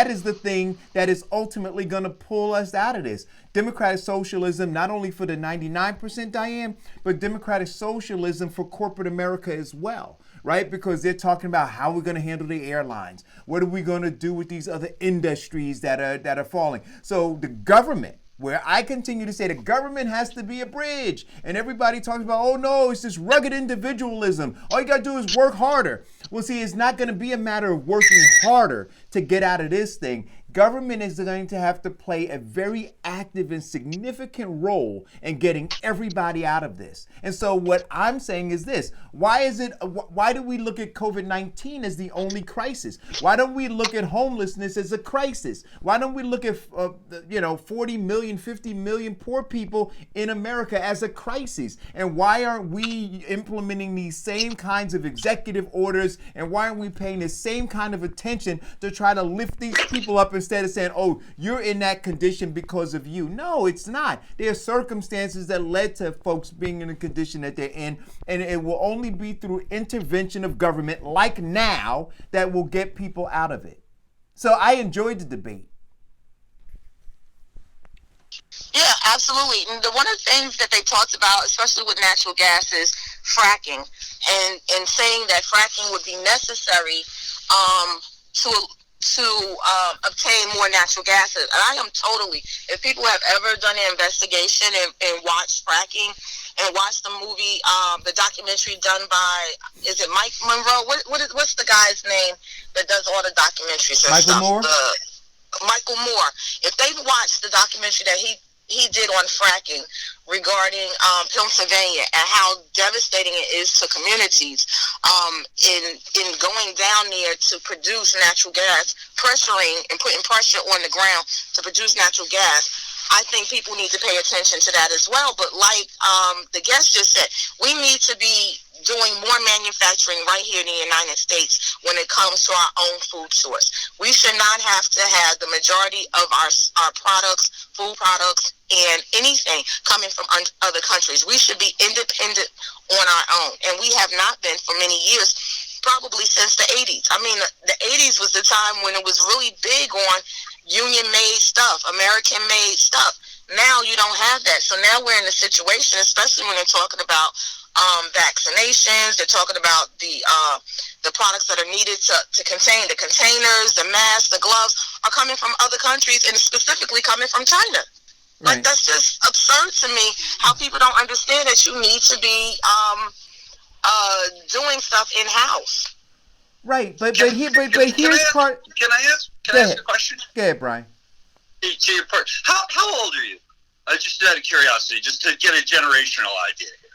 is the thing that is ultimately going to pull us out of this. Democratic socialism, not only for the 99%, Diane, but democratic socialism for corporate America as well, right? Because they're talking about how we're going to handle the airlines. What are we going to do with these other industries that are falling? So the government, where I continue to say the government has to be a bridge, and everybody talks about, oh no, it's this rugged individualism. All you got to do is work harder. Well, see, it's not going to be a matter of working harder to get out of this thing. Government is going to have to play a very active and significant role in getting everybody out of this. And so what I'm saying is this: why do we look at COVID-19 as the only crisis? Why don't we look at homelessness as a crisis? Why don't we look at 40 million, 50 million poor people in America as a crisis? And why aren't we implementing these same kinds of executive orders? And why aren't we paying the same kind of attention to try to lift these people up instead of saying, oh, you're in that condition because of you? No, it's not. There are circumstances that led to folks being in the condition that they're in, and it will only be through intervention of government like now that will get people out of it. So I enjoyed the debate. Yeah, absolutely. And one of the things that they talked about, especially with natural gas, is fracking, and saying that fracking would be necessary to obtain more natural gases. And I am totally, if people have ever done an investigation and watched fracking and watched the movie, the documentary done by, is it Mike Monroe? What's the guy's name that does all the documentaries and Michael stuff? Moore? Michael Moore. If they've watched the documentary that he he did on fracking regarding Pennsylvania and how devastating it is to communities in going down there to produce natural gas, pressuring and putting pressure on the ground to produce natural gas. I think people need to pay attention to that as well. But like the guest just said, we need to be doing more manufacturing right here in the United States when it comes to our own food source. We should not have to have the majority of our products, food products, and anything coming from other countries. We should be independent on our own, and we have not been for many years, probably since the 80s. I mean, the 80s was the time when it was really big on union-made stuff, American-made stuff. Now you don't have that. So now we're in a situation, especially when they're talking about vaccinations. They're talking about the products that are needed to contain the containers, the masks, the gloves are coming from other countries, and specifically coming from China. Right. Like, that's just absurd to me, how people don't understand that you need to be doing stuff in-house. Right, but here's part. Can I ask a question? Go ahead, Brian. To your part, how old are you? Just out of curiosity, just to get a generational idea here.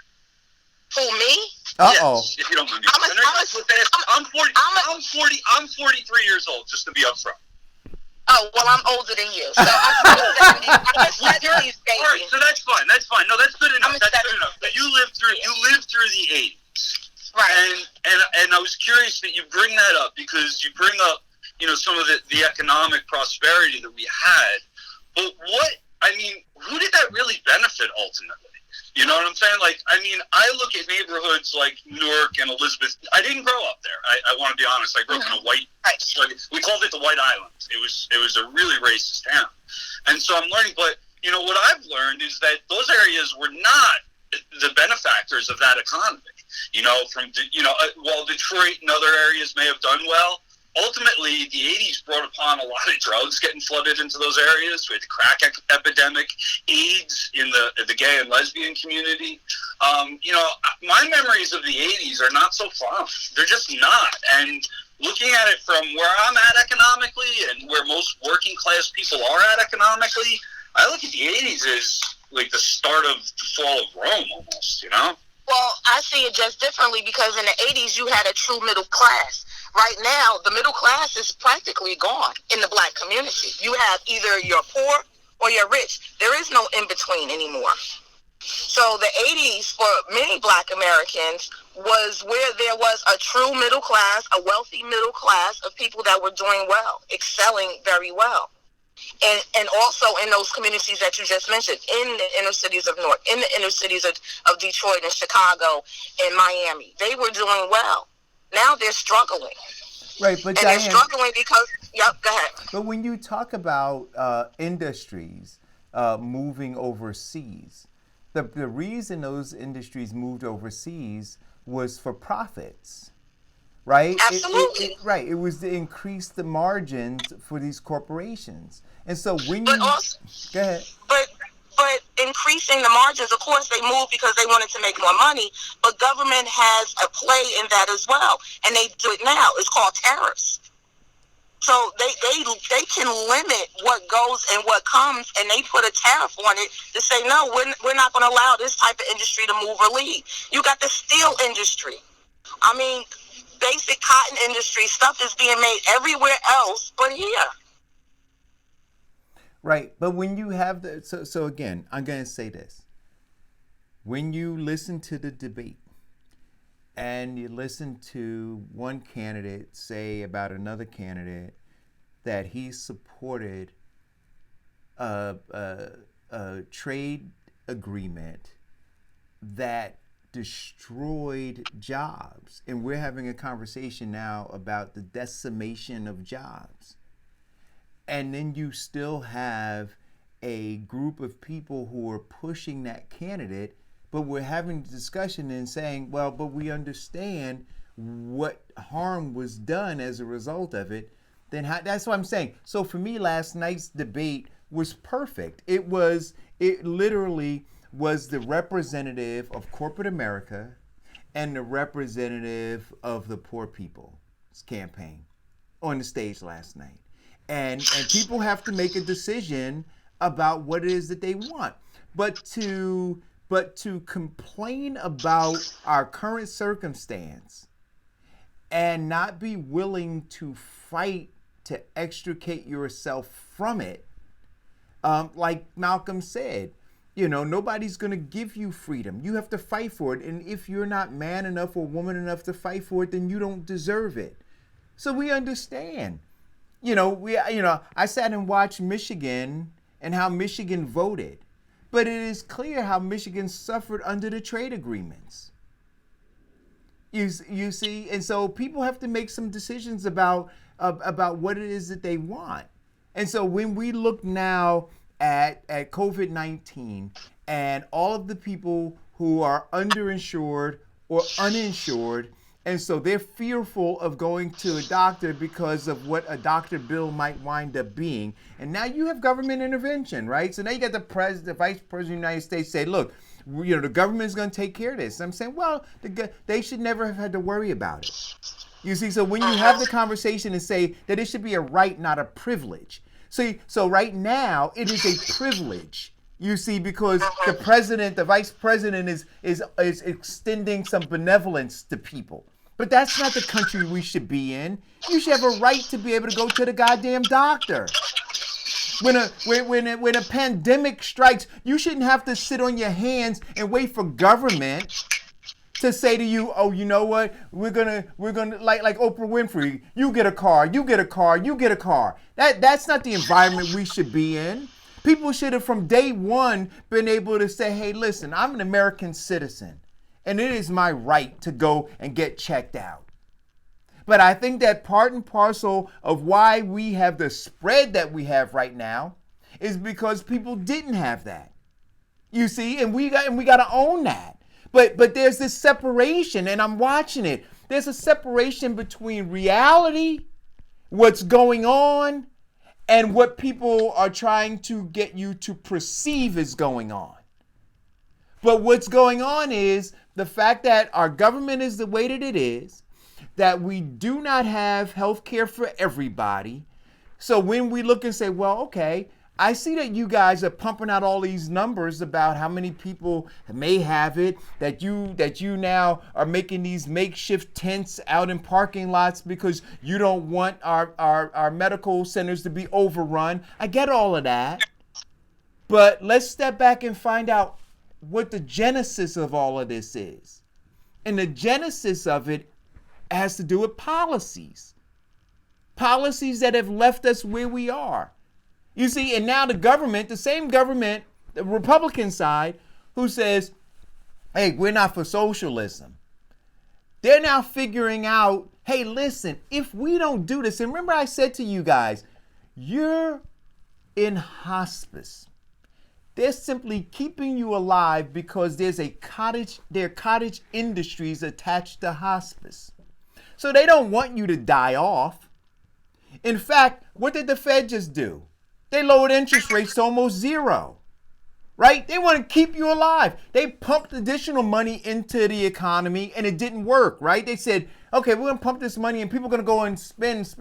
Who, me? Uh-oh. Yes, if you don't mind me. I'm 43 years old, just to be upfront. Oh, well, I'm older than you. So I'm 70. I'm a 70s baby. All right, so that's fine. No, that's good enough. That's good enough. But you lived through the 80s. Right. And I was curious that you bring that up, because you bring up, some of the economic prosperity that we had. But who did that really benefit ultimately? You know what I'm saying? Like, I look at neighborhoods like Newark and Elizabeth. I didn't grow up there. I want to be honest. I grew up in a white, we called it the White Island. It was a really racist town. And so I'm learning, but, what I've learned is that those areas were not the benefactors of that economy. While Detroit and other areas may have done well, ultimately, the 80s brought upon a lot of drugs getting flooded into those areas. We had the crack epidemic, AIDS in the gay and lesbian community. My memories of the 80s are not so fond. They're just not. And looking at it from where I'm at economically and where most working class people are at economically, I look at the 80s as like the start of the fall of Rome almost, Well, I see it just differently, because in the 80s you had a true middle class. Right now, the middle class is practically gone in the black community. You have either you're poor or you're rich. There is no in-between anymore. So the 80s for many black Americans was where there was a true middle class, a wealthy middle class of people that were doing well, excelling very well. And also in those communities that you just mentioned, in the inner cities of Newark, in the inner cities of Detroit and Chicago and Miami, they were doing well. Now they're struggling. Right, but and Diane, they're struggling because, go ahead. But when you talk about industries moving overseas, the reason those industries moved overseas was for profits, right? Absolutely. Right. It was to increase the margins for these corporations. And so when go ahead. But increasing the margins, of course, they moved because they wanted to make more money. But government has a play in that as well, and they do it now. It's called tariffs. So they can limit what goes and what comes, and they put a tariff on it to say, no, we're not going to allow this type of industry to move or leave. You got the steel industry. Basic cotton industry, stuff is being made everywhere else but here. Right, but when you have so again, I'm going to say this. When you listen to the debate and you listen to one candidate say about another candidate that he supported a trade agreement that destroyed jobs, and we're having a conversation now about the decimation of jobs. And then you still have a group of people who are pushing that candidate, but we're having a discussion and saying, well, but we understand what harm was done as a result of it. Then that's what I'm saying. So for me, last night's debate was perfect. It literally was the representative of corporate America and the representative of the poor people's campaign on the stage last night. And people have to make a decision about what it is that they want. But to complain about our current circumstance and not be willing to fight to extricate yourself from it, like Malcolm said, nobody's going to give you freedom. You have to fight for it. And if you're not man enough or woman enough to fight for it, then you don't deserve it. So we understand. I sat and watched Michigan and how Michigan voted. But it is clear how Michigan suffered under the trade agreements. You see? And so people have to make some decisions about what it is that they want. And so when we look now at COVID-19 and all of the people who are underinsured or uninsured, and so they're fearful of going to a doctor because of what a doctor bill might wind up being. And now you have government intervention, right? So now you got the vice president of the United States say, look, the government's going to take care of this. I'm saying, well, they should never have had to worry about it. You see, so when you have the conversation and say that it should be a right, not a privilege. So right now it is a privilege. You see, because the vice president is extending some benevolence to people. But that's not the country we should be in. You should have a right to be able to go to the goddamn doctor. When a pandemic strikes, you shouldn't have to sit on your hands and wait for government to say to you, oh, you know what? We're gonna like Oprah Winfrey, you get a car, you get a car, you get a car. That's not the environment we should be in. People should have from day one been able to say, hey, listen, I'm an American citizen, and it is my right to go and get checked out. But I think that part and parcel of why we have the spread that we have right now is because people didn't have that. You see, and we got to own that. But there's this separation, and I'm watching it. There's a separation between reality, what's going on, and what people are trying to get you to perceive is going on. But what's going on is the fact that our government is the way that it is, that we do not have health care for everybody. So when we look and say, well, okay, I see that you guys are pumping out all these numbers about how many people may have it, that you now are making these makeshift tents out in parking lots because you don't want our medical centers to be overrun. I get all of that. But let's step back and find out what the genesis of all of this is. And the genesis of it has to do with policies. Policies that have left us where we are. You see, and now the same government, the Republican side, who says, hey, we're not for socialism. They're now figuring out, hey, listen, if we don't do this, and remember I said to you guys, you're in hospice. They're simply keeping you alive because there are cottage industries attached to hospice. So they don't want you to die off. In fact, what did the Fed just do? They lowered interest rates to almost zero, right? They want to keep you alive. They pumped additional money into the economy and it didn't work, right? They said, okay, we're going to pump this money and people are going to go and spend.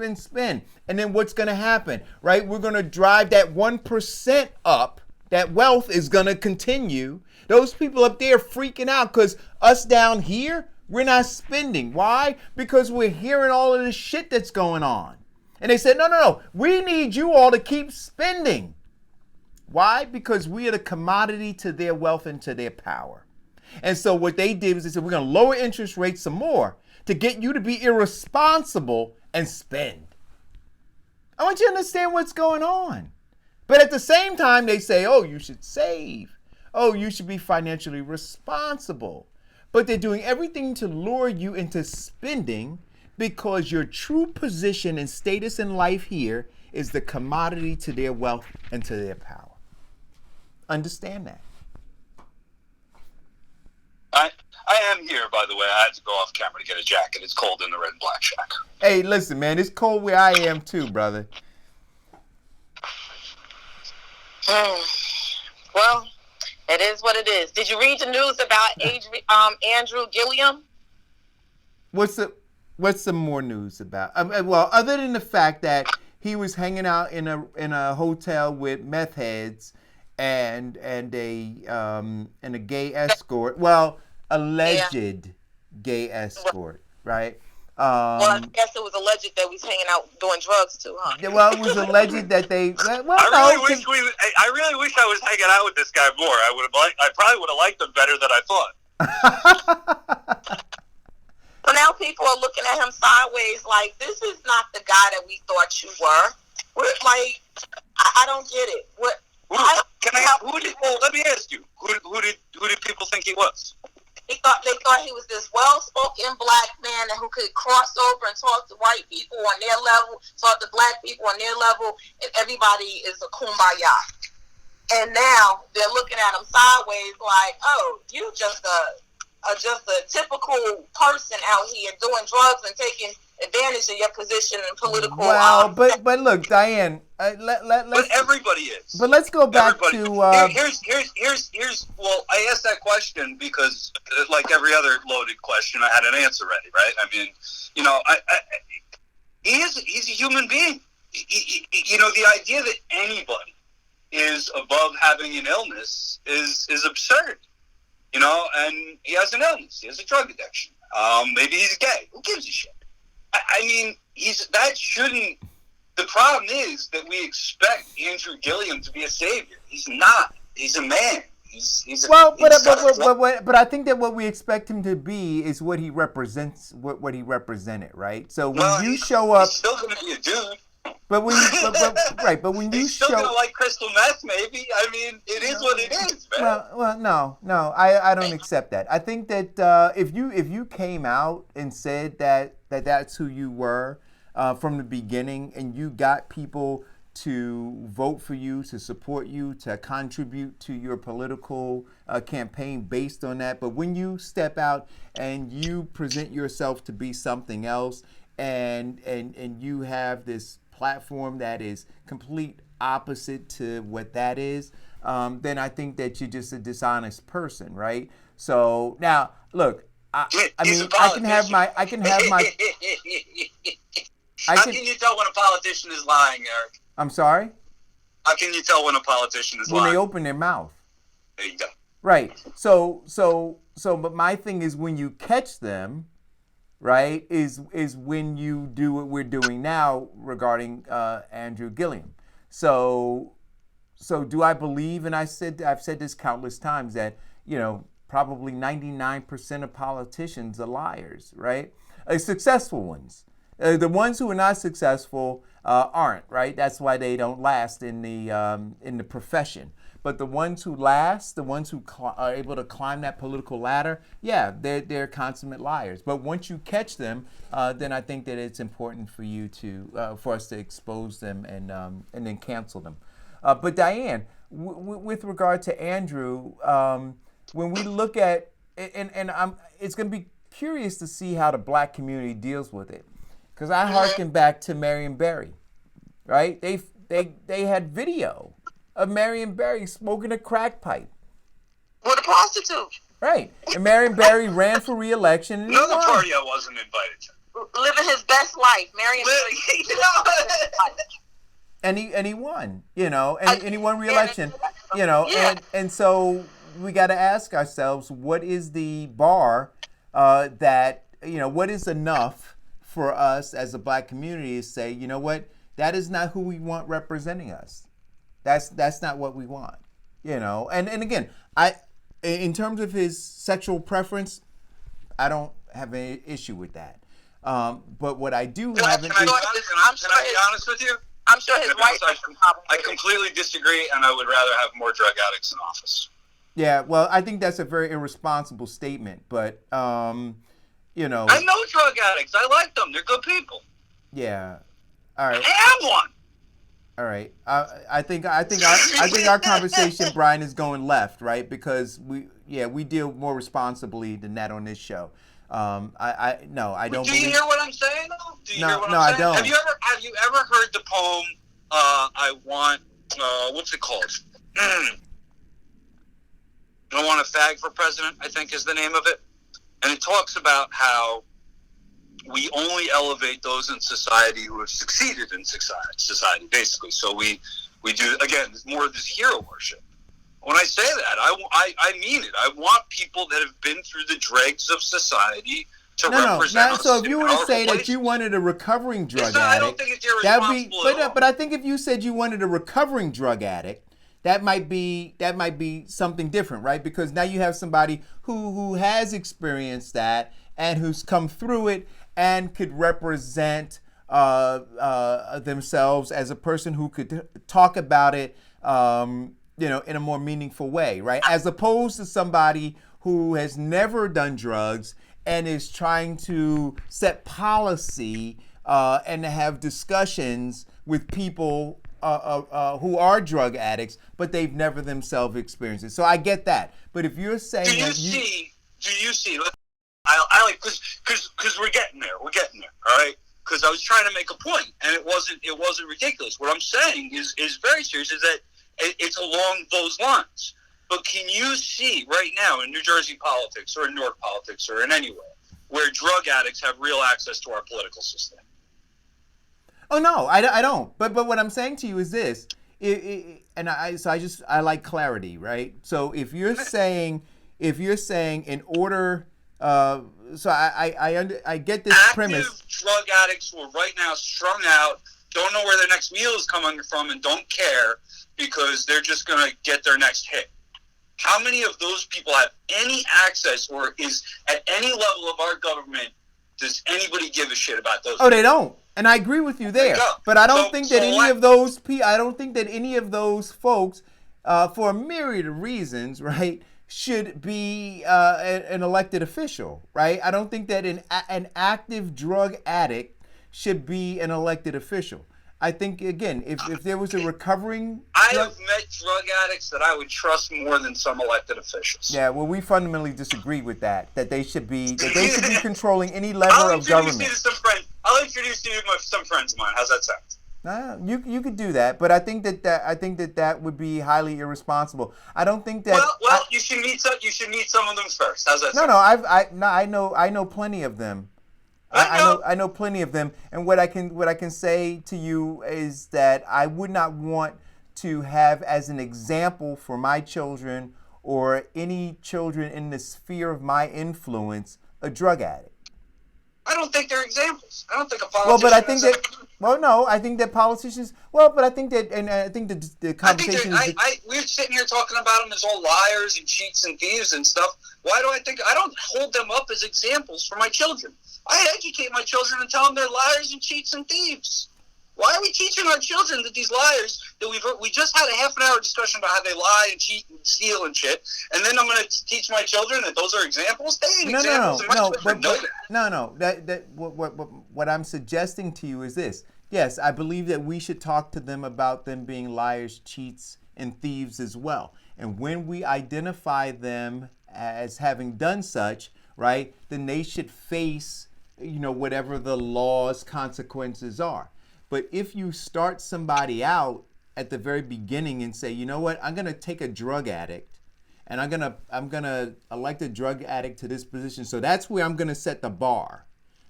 And then what's going to happen, right? We're going to drive that 1% up. That wealth is going to continue. Those people up there freaking out because us down here, we're not spending. Why? Because we're hearing all of this shit that's going on. And they said, no, we need you all to keep spending. Why? Because we are the commodity to their wealth and to their power. And so what they did was they said, we're going to lower interest rates some more to get you to be irresponsible and spend. I want you to understand what's going on. But at the same time, they say, oh, you should save. Oh, you should be financially responsible. But they're doing everything to lure you into spending because your true position and status in life here is the commodity to their wealth and to their power. Understand that. I am here, by the way. I had to go off camera to get a jacket. It's cold in the Red Blackjack. Hey, listen, man, it's cold where I am too, brother. Well, it is what it is. Did you read the news about Andrew Gilliam? What's some more news about? Well, other than the fact that he was hanging out in a hotel with meth heads and a gay escort. Well, alleged gay escort, right? Well, I guess it was alleged that we was hanging out doing drugs too, huh? Yeah, well, it was alleged that they. Well, I really wish I was hanging out with this guy more. I probably would have liked him better than I thought. So now people are looking at him sideways, like, this is not the guy that we thought you were. We're like, I don't get it. What? Let me ask you, who did people think he was? They thought he was this well-spoken black man who could cross over and talk to white people on their level, talk to black people on their level, and everybody is a kumbaya. And now they're looking at him sideways, like, oh, you just a typical person out here doing drugs and taking advantage of your position in political. Well, but look, Diane, let's. But everybody is. But let's go back to. Here's. Well, I asked that question because, like every other loaded question, I had an answer ready, right? I mean, he's a human being. The idea that anybody is above having an illness is absurd. And he has an illness. He has a drug addiction. Maybe he's gay. Who gives a shit? I mean, that shouldn't. The problem is that we expect Andrew Gilliam to be a savior. He's not. He's a man. But I think that what we expect him to be is what he represents, what he represented, right? So when you show up, he's still going to be a dude. But when you he's still gonna like crystal meth, maybe. I mean, it is what it is, man. Well, no, I don't accept that. I think that if you came out and said that's who you were from the beginning, and you got people to vote for you, to support you, to contribute to your political campaign based on that, but when you step out and you present yourself to be something else, and you have this platform that is complete opposite to what that is, then I think that you're just a dishonest person, right? So now, look, I can have my. How can you tell when a politician is lying, Eric? I'm sorry? How can you tell when a politician is lying? When they open their mouth. There you go. Right. So, but my thing is when you catch them, right, is when you do what we're doing now regarding Andrew Gilliam. So do I believe, and I've said this countless times, that, probably 99% of politicians are liars, right? Successful ones. The ones who are not successful aren't, right? That's why they don't last in the profession. But the ones who last, the ones who are able to climb that political ladder, yeah, they're consummate liars. But once you catch them, then I think that it's important for you for us to expose them and then cancel them. But Diane, with regard to Andrew, when we look at it's going to be curious to see how the black community deals with it, because I harken back to Marion Barry, right? They had video of Marion Barry smoking a crack pipe with a prostitute. Right. And Marion Barry ran for re-election. Another party I wasn't invited to. Living his best life. Marion Barry. And he won, and he won re-election, and so we got to ask ourselves, what is the bar that, what is enough for us as a black community to say, you know what, that is not who we want representing us. That's not what we want, And again, in terms of his sexual preference, I don't have any issue with that. But what I do have an issue. Can I be honest with you? I'm sure his wife. I completely disagree, and I would rather have more drug addicts in office. Yeah, well, I think that's a very irresponsible statement, but I know drug addicts. I like them. They're good people. Yeah. All right. I am one. All right. I think our conversation, Brian, is going left, right? Because we deal more responsibly than that on this show. I don't. Do you hear what I'm saying, though? Do you hear what I'm saying? I don't. Have you ever heard the poem? I want. What's it called? I want a fag for president, I think is the name of it, and it talks about how we only elevate those in society who have succeeded in society, basically. So we do, again, more of this hero worship. When I say that, I mean it. I want people that have been through the dregs of society to represent us. So if you were to say places. that you wanted a recovering drug addict, I don't think it's irresponsible at all. But I think if you said you wanted a recovering drug addict, that might be something different, right? Because now you have somebody who has experienced that and who's come through it and could represent themselves as a person who could talk about it, in a more meaningful way, right? As opposed to somebody who has never done drugs and is trying to set policy and have discussions with people who are drug addicts, but they've never themselves experienced it. So I get that. But if you're saying do you see? I like because we're getting there. All right. Because I was trying to make a point, and it wasn't ridiculous. What I'm saying is very serious. Is that it's along those lines. But can you see right now in New Jersey politics or in Newark politics or in anywhere where drug addicts have real access to our political system? Oh no, I don't. But what I'm saying to you is this, I like clarity, right? So if you're saying in order, so I get this premise. Active drug addicts who are right now strung out, don't know where their next meal is coming from, and don't care because they're just going to get their next hit. How many of those people have any access or is at any level of our government? Does anybody give a shit about those? Oh, they don't. And I agree with you there. But I don't think that any of those folks, for a myriad of reasons, right, should be an elected official, right? I don't think that an active drug addict should be an elected official. I think, again, if there was a recovering... I have met drug addicts that I would trust more than some elected officials. Yeah, well, we fundamentally disagree with that they should be controlling any level of government. I'll introduce you to some friends of mine. How's that sound? You could do that, but I think that would be highly irresponsible. I don't think that... Well, you should meet some of them first. How's that sound? I know plenty of them. I know plenty of them, and what I can say to you is that I would not want to have as an example for my children or any children in the sphere of my influence a drug addict. I don't think they're examples. I don't think a politician. I think that politicians. Well, but I think that, and I think the conversation. We're sitting here talking about them as all liars and cheats and thieves and stuff. Why do I think I don't hold them up as examples for my children? I educate my children and tell them they're liars and cheats and thieves. Why are we teaching our children that these liars that we just had a half an hour discussion about how they lie and cheat and steal and shit, and then I'm going to teach my children that those are examples? They ain't examples. What I'm suggesting to you is this. Yes, I believe that we should talk to them about them being liars, cheats, and thieves as well. And when we identify them as having done such, right, then they should face, whatever the law's consequences are. But if you start somebody out at the very beginning and say, you know what, I'm going to take a drug addict and I'm going to elect a drug addict to this position. So that's where I'm going to set the bar,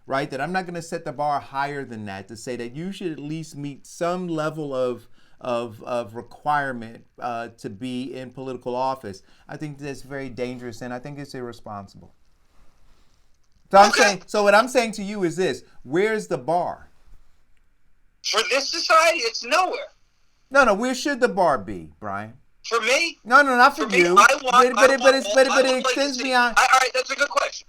right? That I'm not going to set the bar higher than that, to say that you should at least meet some level of requirement to be in political office. I think that's very dangerous, and I think it's irresponsible. So what I'm saying to you is this: where's the bar? For this society, it's nowhere. No. Where should the bar be, Brian? For me? No, not for you. It extends beyond. All right, that's a good question.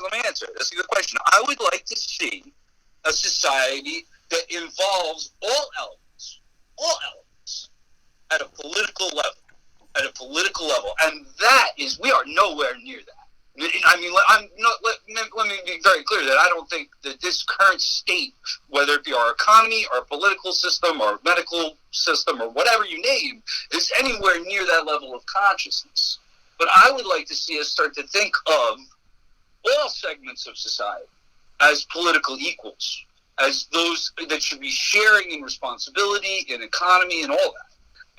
Let me answer it. That's a good question. I would like to see a society that involves all elements at a political level. And that is, we are nowhere near that. I mean, let me be very clear that I don't think that this current state, whether it be our economy, our political system, our medical system, or whatever you name, is anywhere near that level of consciousness. But I would like to see us start to think of all segments of society as political equals, as those that should be sharing in responsibility, in economy, and all that.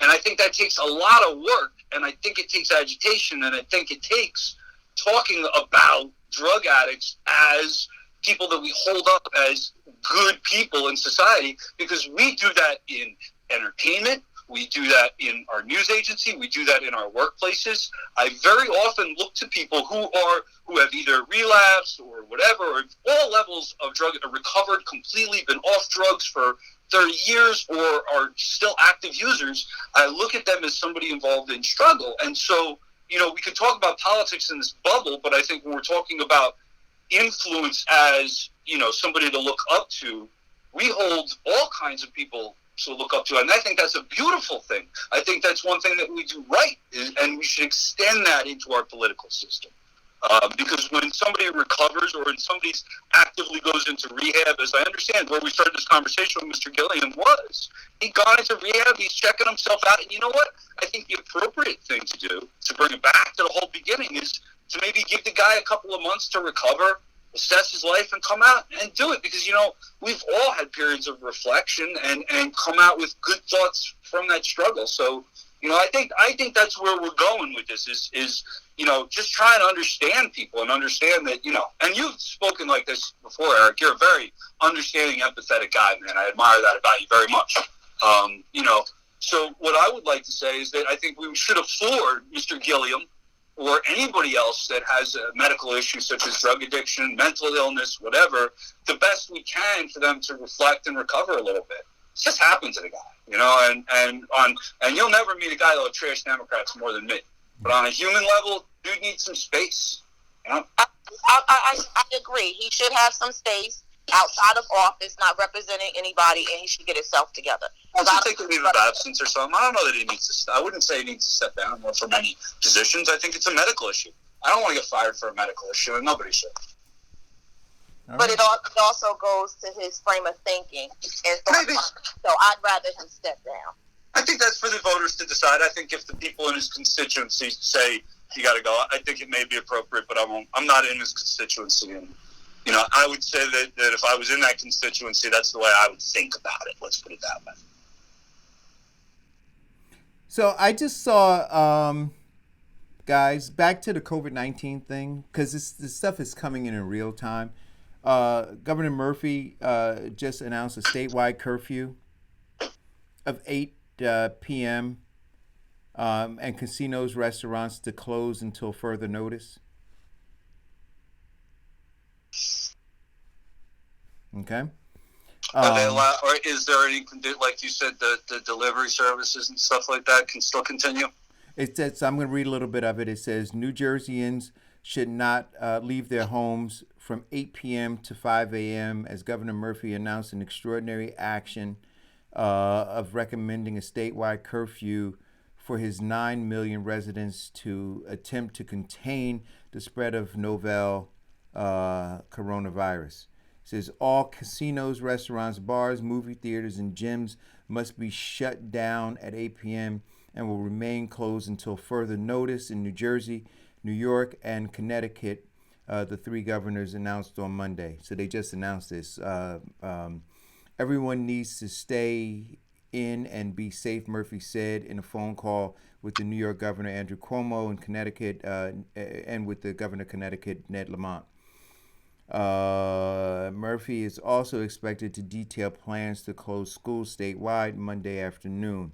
And I think that takes a lot of work, and I think it takes agitation, and I think it takes talking about drug addicts as people that we hold up as good people in society, because we do that in entertainment. We do that in our news agency. We do that in our workplaces. I very often look to people who have either relapsed or whatever, or all levels of drug, recovered completely, been off drugs for 30 years, or are still active users. I look at them as somebody involved in struggle. And so, we could talk about politics in this bubble, but I think when we're talking about influence as, somebody to look up to, we hold all kinds of people to look up to. And I think that's a beautiful thing. I think that's one thing that we do right, and we should extend that into our political system. Because when somebody recovers, or when somebody actively goes into rehab, as I understand where we started this conversation with Mr. Gilliam was, he got into rehab, he's checking himself out, and you know what? I think the appropriate thing to do, to bring it back to the whole beginning, is to maybe give the guy a couple of months to recover, assess his life, and come out and do it. Because, we've all had periods of reflection and come out with good thoughts from that struggle. So, I think that's where we're going with this is just trying to understand people and understand that, and you've spoken like this before, Eric. You're a very understanding, empathetic guy, man. I admire that about you very much. So what I would like to say is that I think we should afford Mr. Gilliam, or anybody else that has a medical issue such as drug addiction, mental illness, whatever, the best we can for them to reflect and recover a little bit. It just happened to the guy, and you'll never meet a guy that'll trash Democrats more than me. But on a human level, dude needs some space. I agree. He should have some space outside of office, not representing anybody, and he should get himself together. I'll just take a leave of absence or something. I don't know that he needs to. I wouldn't say he needs to step down from any positions. I think it's a medical issue. I don't want to get fired for a medical issue, and nobody should. But it also goes to his frame of thinking. And Maybe. So I'd rather him step down. I think that's for the voters to decide. I think if the people in his constituency say you got to go, I think it may be appropriate, but I'm not in his constituency. And, I would say that if I was in that constituency, that's the way I would think about it. Let's put it that way. So I just saw, guys, back to the COVID-19 thing, because this stuff is coming in real time. Governor Murphy just announced a statewide curfew of 8 p.m. And casinos, restaurants to close until further notice. Okay. Are they allowed, or is there any, like you said, the delivery services and stuff like that can still continue? It says, I'm going to read a little bit of it. It says New Jerseyans should not leave their homes from 8 p.m. to 5 a.m. as Governor Murphy announced an extraordinary action of recommending a statewide curfew for his 9 million residents to attempt to contain the spread of novel coronavirus. It says all casinos, restaurants, bars, movie theaters, and gyms must be shut down at 8 p.m. and will remain closed until further notice. In New Jersey, New York, and Connecticut, the three governors announced on Monday. So they just announced this. Everyone needs to stay in and be safe, Murphy said in a phone call with the New York Governor Andrew Cuomo and Connecticut, and with the Governor of Connecticut, Ned Lamont. Murphy is also expected to detail plans to close schools statewide Monday afternoon.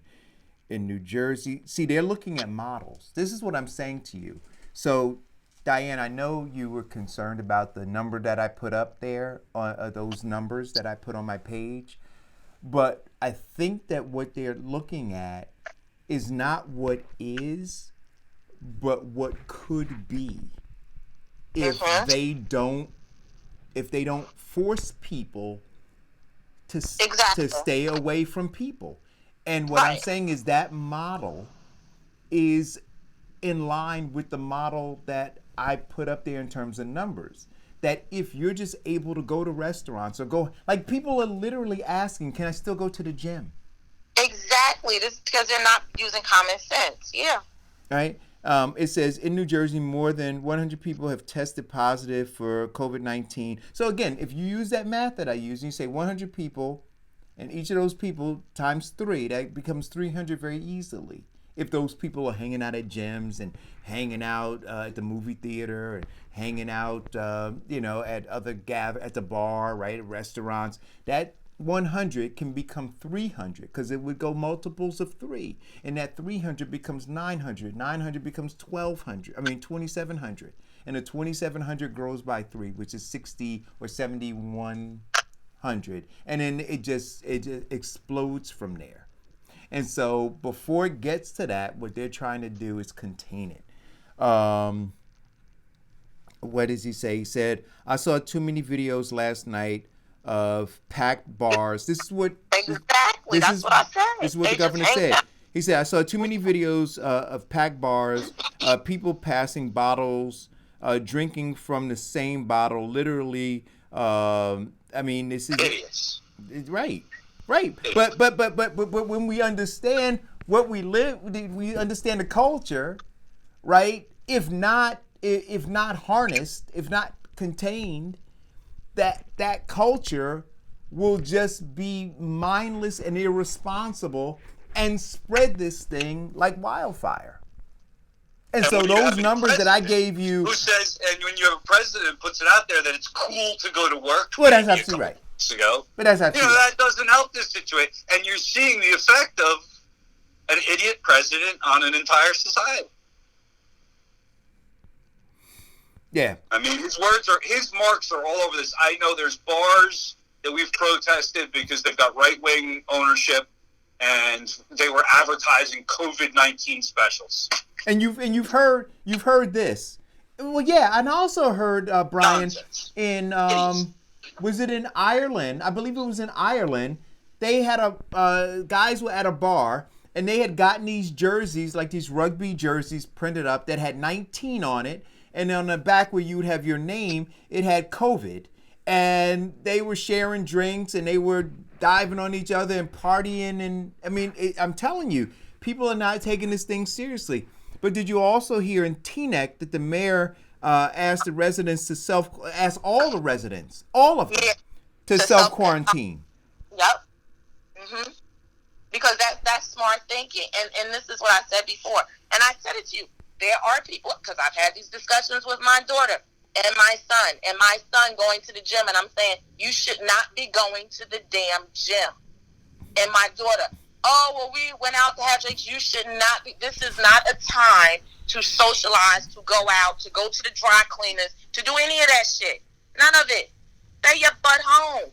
In New Jersey, see, they're looking at models. This is what I'm saying to you. So, Diane, I know you were concerned about the number that I put up there, those numbers that I put on my page. But I think that what they're looking at is not what is, but what could be if they don't force people to stay away from people. And what I'm saying is that model is in line with the model that I put up there in terms of numbers. That if you're just able to go to restaurants or go, like people are literally asking, can I still go to the gym? Exactly. This is because they're not using common sense. Yeah. Right. It says in New Jersey, more than 100 people have tested positive for COVID-19. So again, if you use that math that I use, and you say 100 people, and each of those people times 3, that becomes 300 very easily. if those people are hanging out at gyms and hanging out at the movie theater and hanging out, at other at the bar, right, at restaurants, that 100 can become 300 because it would go multiples of 3, and that 300 becomes 900. 900 becomes 2,700, and the 2,700 grows by 3, which is 60 or 7,100, and then it just explodes from there. And so before it gets to that, what they're trying to do is contain it. What does he say? He said, "I saw too many videos last night of packed bars." This is what exactly. That's what I said. This is what the governor said. He said, "I saw too many videos of packed bars, people passing bottles, drinking from the same bottle. Literally, this is idiots. Right. But when we understand what we live, we understand the culture, right? If not harnessed, if not contained, that culture will just be mindless and irresponsible and spread this thing like wildfire." And so those numbers that I gave you, who says, and when you have a president who puts it out there that it's cool to go to work, well, that's absolutely right. Ago, but that's absolutely that doesn't help this situation, and you're seeing the effect of an idiot president on an entire society. Yeah. I mean, his marks are all over this. I know there's bars that we've protested because they've got right-wing ownership, and they were advertising COVID-19 specials. And you've heard this. Well, yeah, and I also heard Brian Nonsense. In was it in Ireland? I believe it was in Ireland. They had guys were at a bar, and they had gotten these jerseys, like these rugby jerseys printed up that had 19 on it. And on the back where you would have your name, it had COVID. And they were sharing drinks, and they were diving on each other and partying. And I'm telling you, people are not taking this thing seriously. But did you also hear in Teaneck that the mayor asked the residents to all the residents, all of them, to self-quarantine? Yep. Mm-hmm. Because that's smart thinking. And this is what I said before. And I said it to you. There are people, because I've had these discussions with my daughter and my son going to the gym, and I'm saying, you should not be going to the damn gym. And my daughter, "Oh, well, we went out to have drinks." You should not be. This is not a time to socialize, to go out, to go to the dry cleaners, to do any of that shit. None of it. Stay your butt home.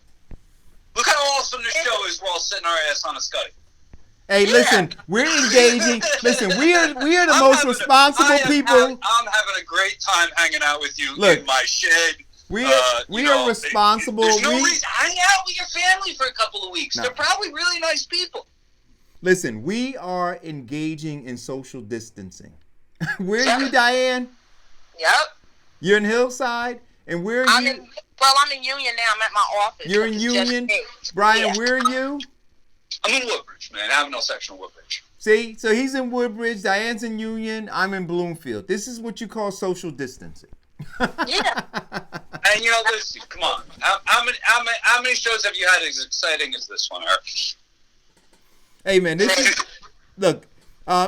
Look how awesome the show is. We're all sitting our ass on a Scuddy. Hey, listen, we're engaging. Listen, we are the most responsible people. I'm having a great time hanging out with you in my shed. We are responsible. There's no reason. Hang out with your family for a couple of weeks. No. They're probably really nice people. Listen, we are engaging in social distancing. Where are you, Diane? Yep. You're in Hillside, and where are you? I'm in Union now. I'm at my office. You're in Union? Brian, where are you? I'm in Woodbridge, man. I have no section in Woodbridge. See? So he's in Woodbridge, Diane's in Union, I'm in Bloomfield. This is what you call social distancing. Yeah. And listen, come on. How many shows have you had as exciting as this one, Eric? Hey, man, look,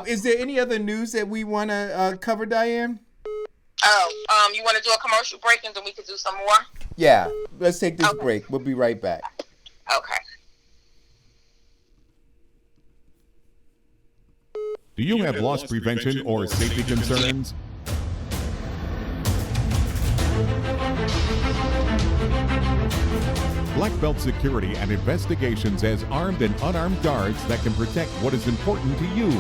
is there any other news that we want to cover, Diane? You want to do a commercial break and then we can do some more? Yeah, let's take this break. We'll be right back. Okay. Do you have loss prevention or safety concerns? Black Belt Security and Investigations has armed and unarmed guards that can protect what is important to you.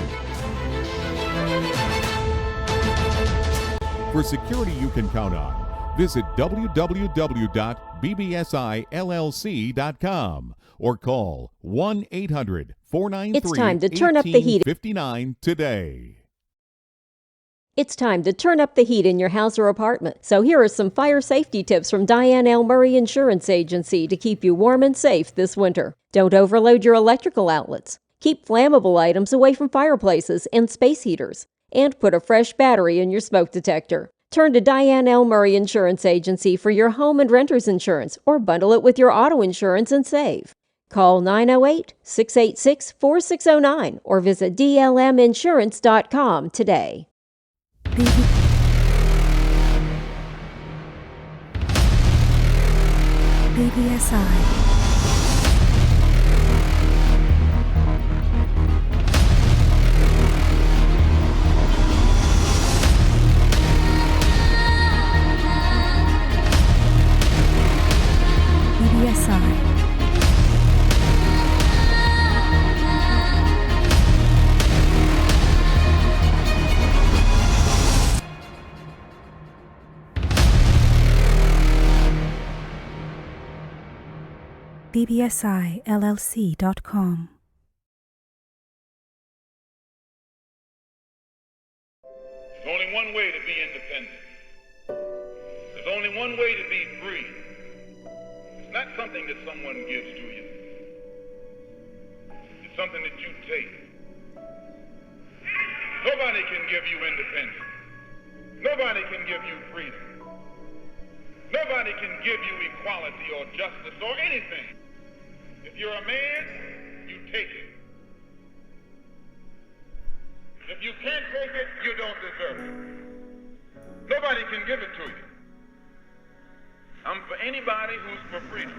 For security you can count on, visit www.bbsillc.com or call 1-800-493-1859 It's time to turn up the heat today. It's time to turn up the heat in your house or apartment. So here are some fire safety tips from Diane L. Murray Insurance Agency to keep you warm and safe this winter. Don't overload your electrical outlets. Keep flammable items away from fireplaces and space heaters. And put a fresh battery in your smoke detector. Turn to Diane L. Murray Insurance Agency for your home and renter's insurance or bundle it with your auto insurance and save. Call 908-686-4609 or visit dlminsurance.com today. BBSI. BBSILLC.com. There's only one way to be independent. There's only one way to be free. It's not something that someone gives to you. It's something that you take. Nobody can give you independence. Nobody can give you freedom. Nobody can give you equality or justice or anything. If you're a man, you take it. If you can't take it, you don't deserve it. Nobody can give it to you. I'm for anybody who's for freedom.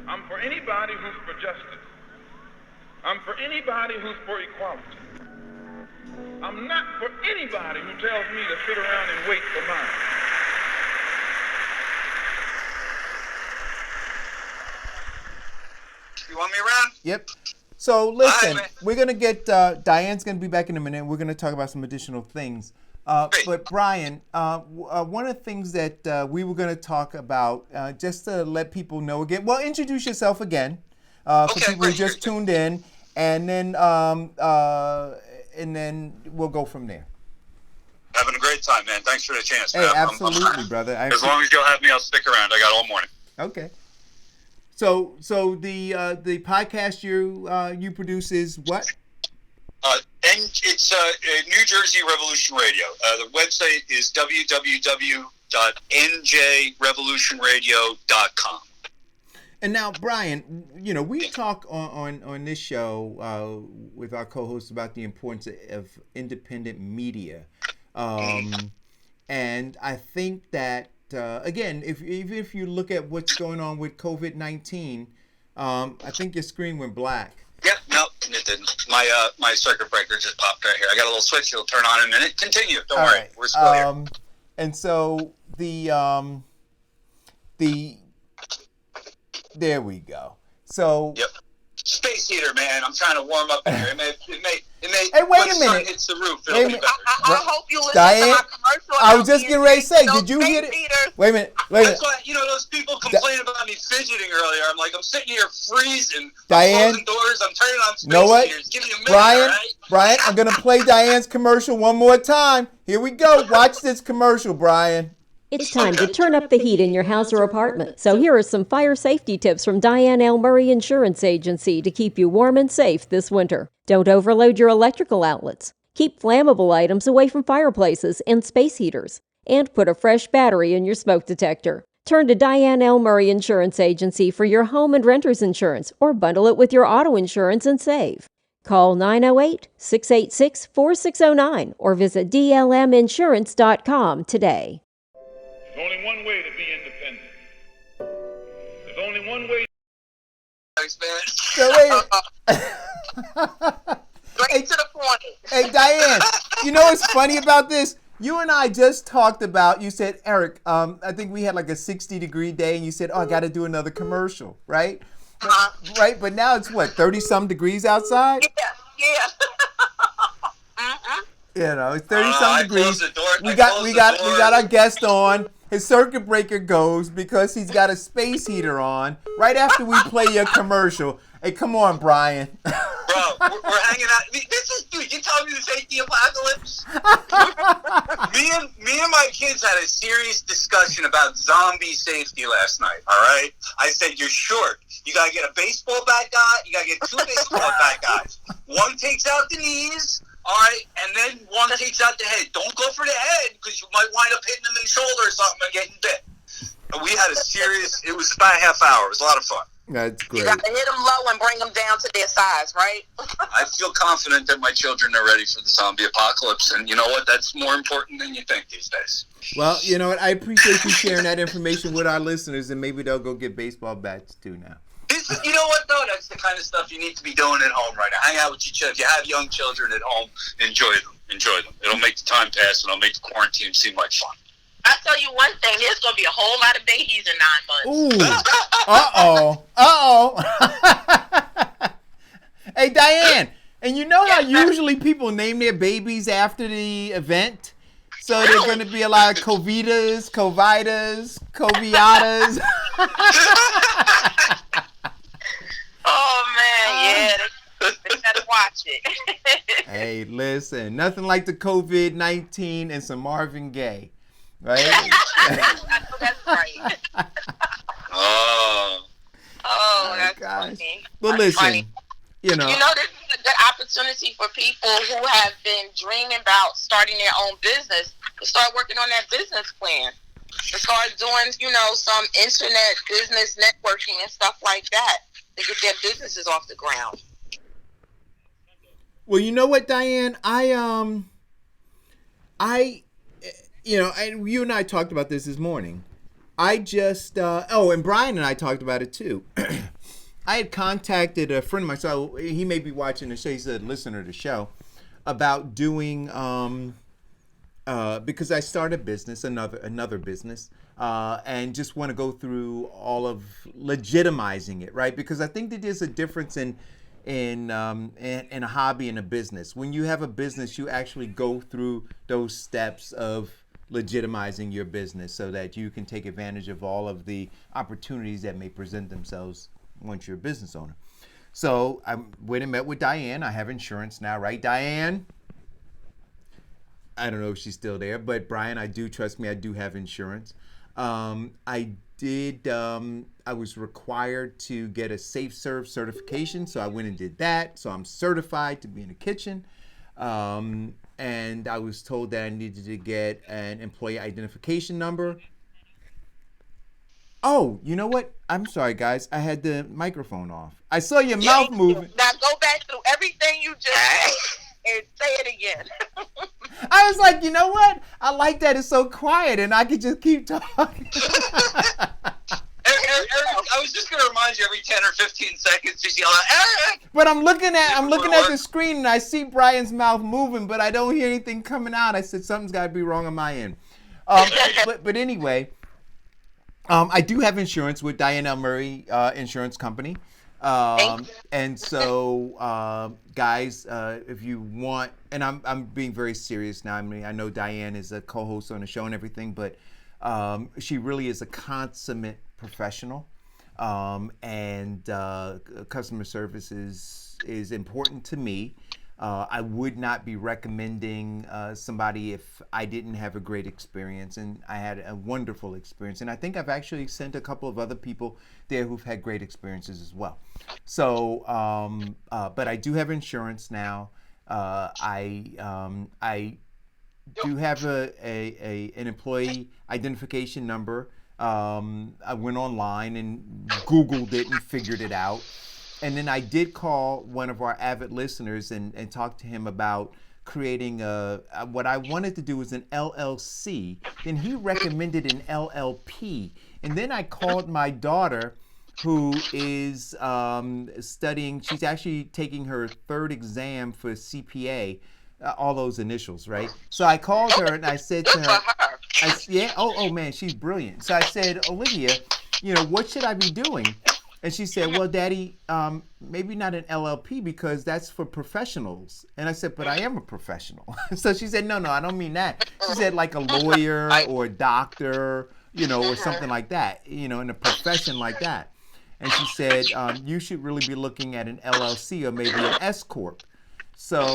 I'm for anybody who's for justice. I'm for anybody who's for equality. I'm not for anybody who tells me to sit around and wait for mine. You want me around? Yep. So listen, we're gonna get Diane's gonna be back in a minute. We're gonna talk about some additional things. But Brian, one of the things that we were gonna talk about, just to let people know again. Well, introduce yourself again for people who just tuned in, and then we'll go from there. Having a great time, man. Thanks for the chance. Hey, absolutely, brother. As long as you'll have me, I'll stick around. I got all morning. Okay. So the podcast you produce is what? And it's New Jersey Revolution Radio. The website is www.njrevolutionradio.com. And now, Brian, we talk on this show with our co-hosts about the importance of independent media, and I think that. Again, if you look at what's going on with COVID-19, I think your screen went black. Yeah, no, it didn't. My circuit breaker just popped right here. I got a little switch. It'll turn on in a minute. Continue. Don't worry. Right. We're still here. And so there we go. So. Yep. Space heater, man. I'm trying to warm up in here. It may. Hey, wait a minute. Hits the roof. I hope you listen Diane, to my commercial. I was just getting ready to say, did you hear it? Wait a minute. That's why, those people complain about me fidgeting earlier. I'm like, I'm sitting here freezing. Diane, I'm closing doors. I'm turning on space heaters. Give me a minute, Brian, I'm going to play Diane's commercial one more time. Here we go. Watch this commercial, Brian. It's time to turn up the heat in your house or apartment. So here are some fire safety tips from Diane L. Murray Insurance Agency to keep you warm and safe this winter. Don't overload your electrical outlets. Keep flammable items away from fireplaces and space heaters. And put a fresh battery in your smoke detector. Turn to Diane L. Murray Insurance Agency for your home and renter's insurance, or bundle it with your auto insurance and save. Call 908-686-4609 or visit dlminsurance.com today. There's only one way to be independent. There's only one way. Thanks, man. So wait. Straight to the point. Hey, Diane, you know what's funny about this? You and I just talked about, you said, Eric, I think we had like a 60-degree day, and you said, I got to do another commercial, right? Right? But now it's what, 30-some degrees outside? Yeah. It's 30-some degrees. We got our guest on. His circuit breaker goes because he's got a space heater on right after we play your commercial. Hey, come on, Brian. Bro, we're hanging out. Dude, you telling me this ain't the apocalypse? me and my kids had a serious discussion about zombie safety last night, all right? I said, you're short. You got to get a baseball bat guy. You got to get 2 baseball bat guys. One takes out the knees. All right, and then one takes out the head. Don't go for the head because you might wind up hitting them in the shoulder or something and getting bit. We had a serious. It was about a half hour. It was a lot of fun. That's great. You got to hit them low and bring them down to their size, right? I feel confident that my children are ready for the zombie apocalypse, and you know what? That's more important than you think these days. Well, you know what? I appreciate you sharing that information with our listeners, and maybe they'll go get baseball bats too now. You know what, though? That's the kind of stuff you need to be doing at home right now. Hang out with your children. If you have young children at home, enjoy them. Enjoy them. It'll make the time pass, and it'll make the quarantine seem like fun. I tell you one thing, there's going to be a whole lot of babies in 9 months. Ooh. Uh-oh. Hey, Diane, and you know how usually people name their babies after the event? So there's going to be a lot of Covitas, Covitas, Coviatas. Oh, man, yeah. They better watch it. Hey, listen, nothing like the COVID-19 and some Marvin Gaye. Right? That's right. Oh, that's gosh. funny. Well, That's listen, funny. you know. You know, this is a good opportunity for people who have been dreaming about starting their own business to start working on that business plan. To start doing, you know, some internet business networking and stuff like that to get their businesses off the ground. Well, you know what, Diane? You know, and you and I talked about this morning. I just, and Brian and I talked about it too. I had contacted a friend of mine, so he may be watching the show. He's a listener to the show, about doing, because I started a business, another business, and just want to go through all of legitimizing it, right? Because I think that there's a difference in a hobby and a business. When you have a business, you actually go through those steps of legitimizing your business so that you can take advantage of all of the opportunities that may present themselves once you're a business owner. So I went and met with Diane. I have insurance now, right, Diane? I don't know if she's still there, but Brian, I do have insurance. I was required to get a Safe Serve certification, so I went and did that. So I'm certified to be in the kitchen. And I was told that I needed to get an employee identification number. Oh, you know what? I'm sorry, guys. I had the microphone off. I saw your mouth moving. Now go back through everything you just said and say it again. I was like, you know what? I like that it's so quiet and I could just keep talking. I was just going to remind you every 10 or 15 seconds, just yell out, Eric! But I'm looking at the screen and I see Brian's mouth moving, but I don't hear anything coming out. I said something's got to be wrong on my end. But anyway, I do have insurance with Diane L. Murray Insurance Company. And so, guys, if you want, and I'm being very serious now. I mean, I know Diane is a co-host on the show and everything, but she really is a consummate professional. And customer service is important to me. I would not be recommending somebody if I didn't have a great experience, and I had a wonderful experience. And I think I've actually sent a couple of other people there who've had great experiences as well. So, but I do have insurance now. I do have an employee identification number. I went online and Googled it and figured it out. And then I did call one of our avid listeners and talk to him about creating what I wanted to do was an LLC. Then he recommended an LLP. And then I called my daughter, who is studying. She's actually taking her third exam for CPA. All those initials, right? So I called her and I said to her, oh man, she's brilliant. So I said, Olivia, what should I be doing? And she said, well, Daddy, maybe not an LLP because that's for professionals. And I said, but I am a professional. So she said, no, I don't mean that. She said like a lawyer or a doctor, or something like that, in a profession like that. And she said, you should really be looking at an LLC or maybe an S Corp. So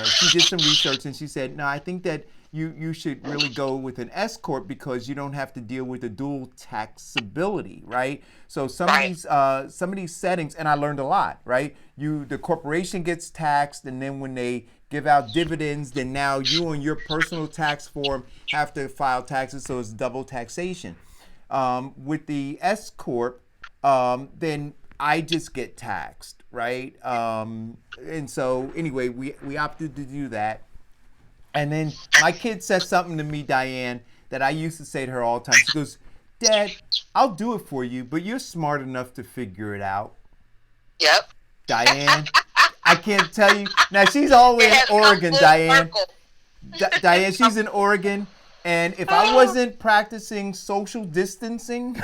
she did some research and she said, no, I think that you should really go with an S Corp because you don't have to deal with the dual taxability, right? So some of these settings, and I learned a lot, right? The corporation gets taxed, and then when they give out dividends, then now you on your personal tax form have to file taxes, so it's double taxation. With the S corp, then I just get taxed, right? And so anyway, we opted to do that. And then my kid said something to me, Diane, that I used to say to her all the time. She goes, "Dad, I'll do it for you, but you're smart enough to figure it out." Yep. Diane, I can't tell you. Now, she's all the way in Oregon, Diane. Diane, she's in Oregon. And if I wasn't practicing social distancing,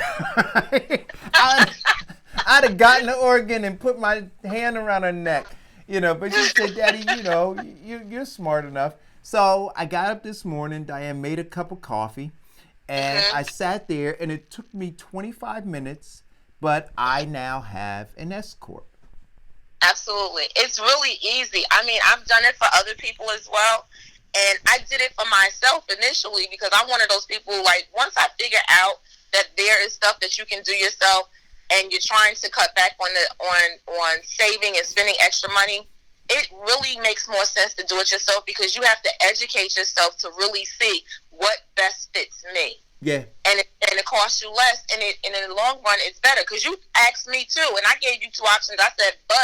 I'd have gotten to Oregon and put my hand around her neck. But she said, "Daddy, you're smart enough." So I got up this morning. Diane made a cup of coffee. And I sat there, and it took me 25 minutes, but I now have an S corp. Absolutely. It's really easy. I mean, I've done it for other people as well. And I did it for myself initially because I'm one of those people, like, once I figure out that there is stuff that you can do yourself and you're trying to cut back on saving and spending extra money, it really makes more sense to do it yourself because you have to educate yourself to really see what best fits me. Yeah. And it costs you less, and in the long run, it's better. Because you asked me, too, and I gave you two options. I said, but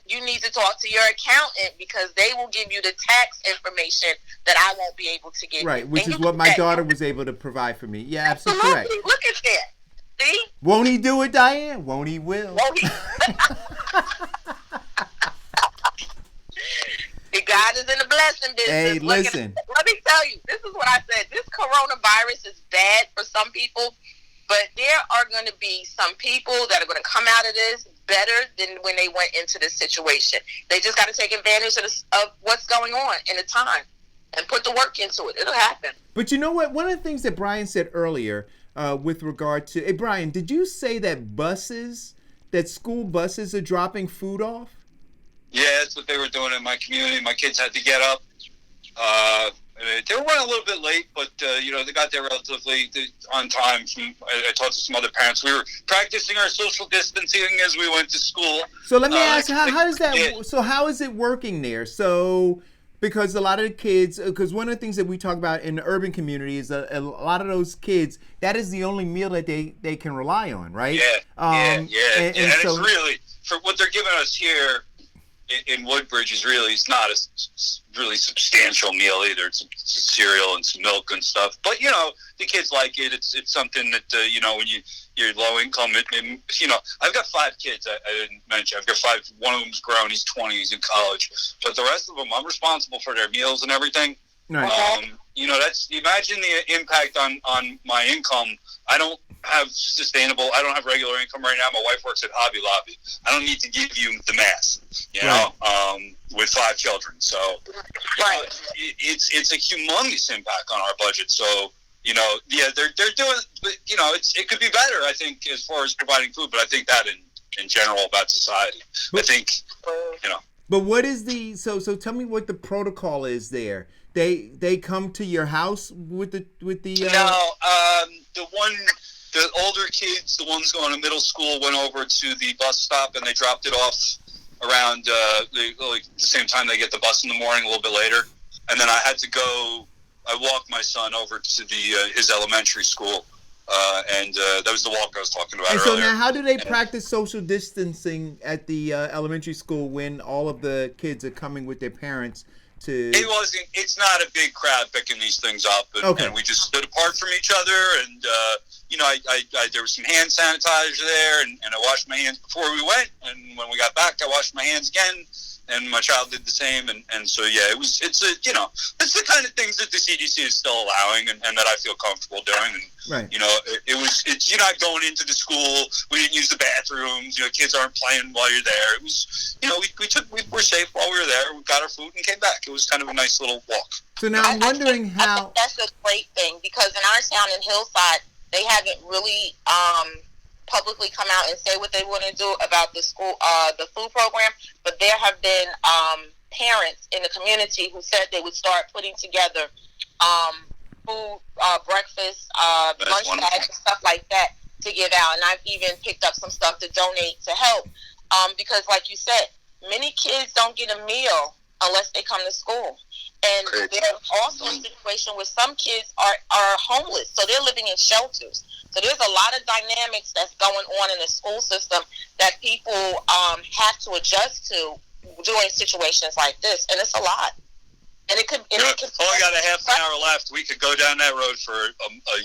you need to talk to your accountant because they will give you the tax information that I won't be able to give you. Right, which is what my daughter was able to provide for me. Yeah, absolutely correct. Look at that. See? Won't he do it, Diane? Won't he will? Won't he? God is in the blessing business. Hey, listen. Let me tell you, this is what I said. This coronavirus is bad for some people, but there are going to be some people that are going to come out of this better than when they went into this situation. They just got to take advantage of what's going on in the time and put the work into it. It'll happen. But you know what? One of the things that Brian said earlier with regard to... Hey, Brian, did you say that school buses are dropping food off? Yeah, that's what they were doing in my community. My kids had to get up. They were running a little bit late, but, they got there relatively on time. I talked to some other parents. We were practicing our social distancing as we went to school. So let me ask, how does that... So how is it working there? So... Because a lot of the kids, because one of the things that we talk about in the urban community is a lot of those kids, that is the only meal that they can rely on, right? And so, it's really, for what they're giving us here in Woodbridge it's not a really substantial meal either. It's cereal and some milk and stuff. But, the kids like it. It's something that, when you're low income, I've got 5 kids. I didn't mention. I've got 5. One of them's grown. He's 20. He's in college. But the rest of them, I'm responsible for their meals and everything. Right. Imagine the impact on my income. I don't have regular income right now. My wife works at Hobby Lobby. I don't need to give you the math, with 5 children. So it's a humongous impact on our budget. So, they're doing, it could be better, I think, as far as providing food, but I think that in general about society. I think, But what is so tell me what the protocol is there. They come to your house with the the older kids, the ones going to middle school, went over to the bus stop and they dropped it off around the same time they get the bus in the morning, a little bit later. And then I walked my son over to his elementary school, and that was the walk I was talking about earlier. So now how do they practice social distancing at the elementary school when all of the kids are coming with their parents? It's not a big crowd picking these things up, and we just stood apart from each other, and there was some hand sanitizer there, and I washed my hands before we went, and when we got back, I washed my hands again, and my child did the same, and so it's the kind of things that the CDC is still allowing, and that I feel comfortable doing, and right. You're not going into the school. We didn't use the bathrooms. Kids aren't playing while you're there. It was, we were safe while we were there. We got our food and came back. It was kind of a nice little walk. So now I'm wondering I think that's a great thing because in our town in Hillside, they haven't really publicly come out and say what they want to do about the school, the food program. But there have been parents in the community who said they would start putting together food, breakfast, lunch bags, and stuff like that to give out. And I've even picked up some stuff to donate to help because, like you said, many kids don't get a meal unless they come to school. And there's also a situation where some kids are homeless, so they're living in shelters. So there's a lot of dynamics that's going on in the school system that people have to adjust to during situations like this, and it's a lot. And it could. Only got a half an hour left. We could go down that road for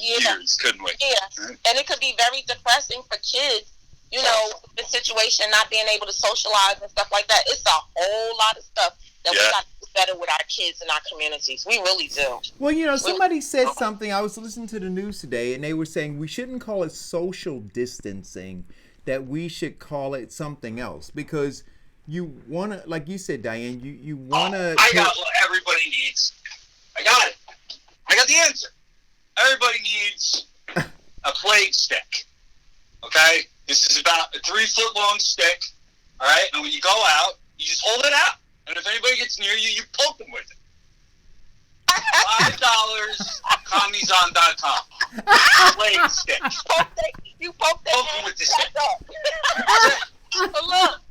years, couldn't we? Yeah, and it could be very depressing for kids. You know, the situation, not being able to socialize and stuff like that. It's a whole lot of stuff that we got to do better with our kids and our communities. We really do. Well, you know, somebody said something. I was listening to the news today, and they were saying we shouldn't call it social distancing, that we should call it something else, because you want to, like you said, Diane, you want to... I got what everybody needs. I got it. I got the answer. Everybody needs a plague stick. Okay? This is about a 3-foot-long stick. All right? And when you go out, you just hold it out. And if anybody gets near you, you poke them with it. $5, commieson.com. Plague stick. You poke that Poke them with this stick. Look,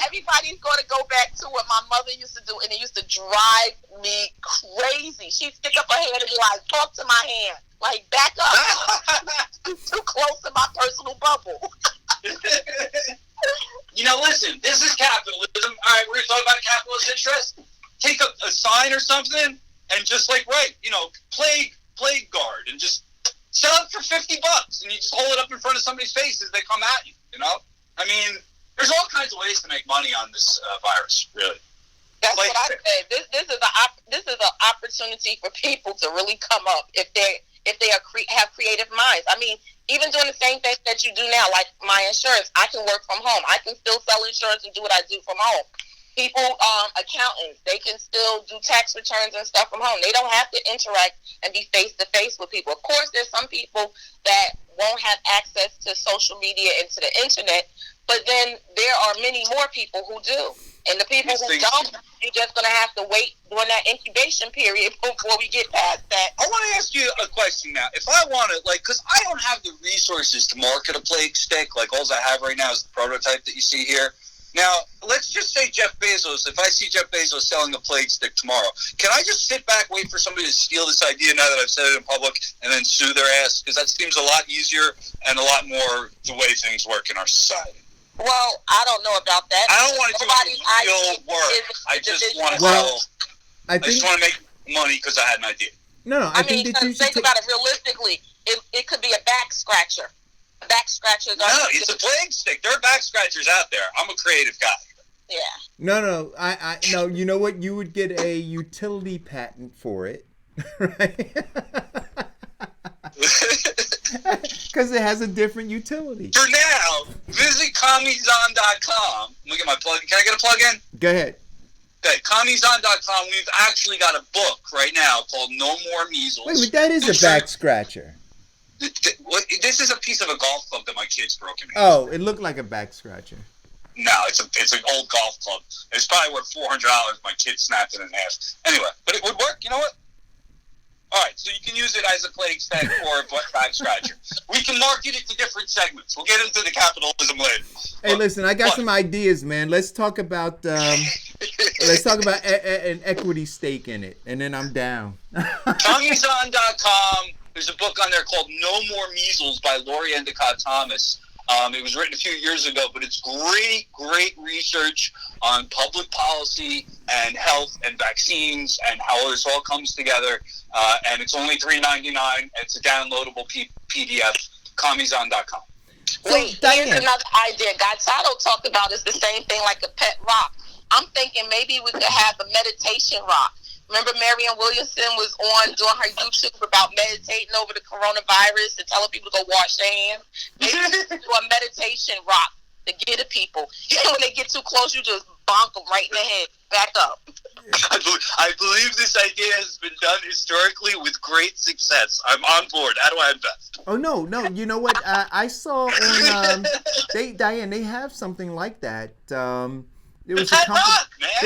everybody's going to go back to what my mother used to do, and it used to drive me crazy. She'd stick up her hand and be like, talk to my hand. Like, back up. Too close to my personal bubble. You know, listen, this is capitalism. All right, we're going to talk about capitalist interest. Take a sign or something and just write, plague guard, and just sell it for $50, and you just hold it up in front of somebody's face as they come at you, I mean, there's all kinds of ways to make money on this virus, really. That's what I say. This is an opportunity for people to really come up if they have creative minds. I mean, even doing the same things that you do now, like my insurance, I can work from home. I can still sell insurance and do what I do from home. People, accountants, they can still do tax returns and stuff from home. They don't have to interact and be face-to-face with people. Of course, there's some people that won't have access to social media and to the internet, but then there are many more people who do. And the people who don't, you're just going to have to wait during that incubation period before we get past that. I want to ask you a question now. If I want to, because I don't have the resources to market a plague stick, all I have right now is the prototype that you see here. Now, let's just say Jeff Bezos, if I see Jeff Bezos selling a plague stick tomorrow, can I just sit back, wait for somebody to steal this idea now that I've said it in public, and then sue their ass? Because that seems a lot easier and a lot more the way things work in our society. Well, I don't know about that. I don't want to do real work. I just want to sell. I just want to make money because I had an idea. No, I think that you should think about it realistically. It could be a back scratcher. Back scratchers. No, it's a plague stick. There are back scratchers out there. I'm a creative guy. Yeah. No, no. You know what? You would get a utility patent for it, right? Because it has a different utility. For now, visit commieson.com. Let me get my plug. Can I get a plug in? Go ahead. Okay, commieson.com. We've actually got a book right now called No More Measles. Wait, but that is a back scratcher. This is a piece of a golf club that my kids broke in. Oh, it looked like a back scratcher. No, it's an old golf club. It's probably worth $400. My kid snapped it in half. Anyway, but it would work. You know what? All right, so you can use it as a plague stick or a back scratcher. We can market it to different segments. We'll get into the capitalism later. Hey, listen, I got some ideas, man. Let's talk about an equity stake in it, and then I'm down. Commieson.com. There's a book on there called No More Measles by Laurie Endicott Thomas. It was written a few years ago, but it's great research on public policy and health and vaccines and how this all comes together. And it's only $3.99. It's a downloadable PDF, commieson.com. Wait, here's another idea. Gatsato talked about it's the same thing like a pet rock. I'm thinking maybe we could have a meditation rock. Remember Marianne Williamson was on doing her YouTube about meditating over the coronavirus and telling people to go wash their hands? Maybe we could do a meditation rock to get to people. And when they get too close, you just bonk them right in the head. Back up. I believe this idea has been done historically with great success. I'm on board. How do I invest? Oh, no. You know what? I saw on... Diane, they have something like that. There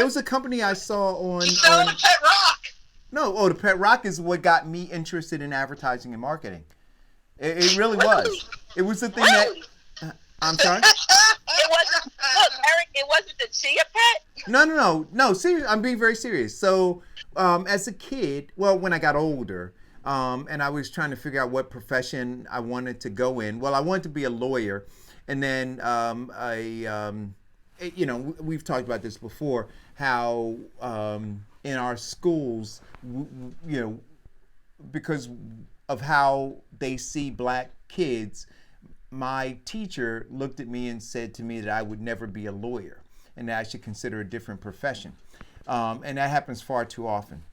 was a company I saw on... You selling a pet rock? No, the pet rock is what got me interested in advertising and marketing. It really was. It was the thing that... I'm sorry? It wasn't... Look, Eric, it wasn't the chia pet? No. Serious. I'm being very serious. So, as a kid, when I got older, and I was trying to figure out what profession I wanted to go in. Well, I wanted to be a lawyer, and then we've talked about this before. How in our schools, because of how they see black kids, my teacher looked at me and said to me that I would never be a lawyer and that I should consider a different profession. And that happens far too often.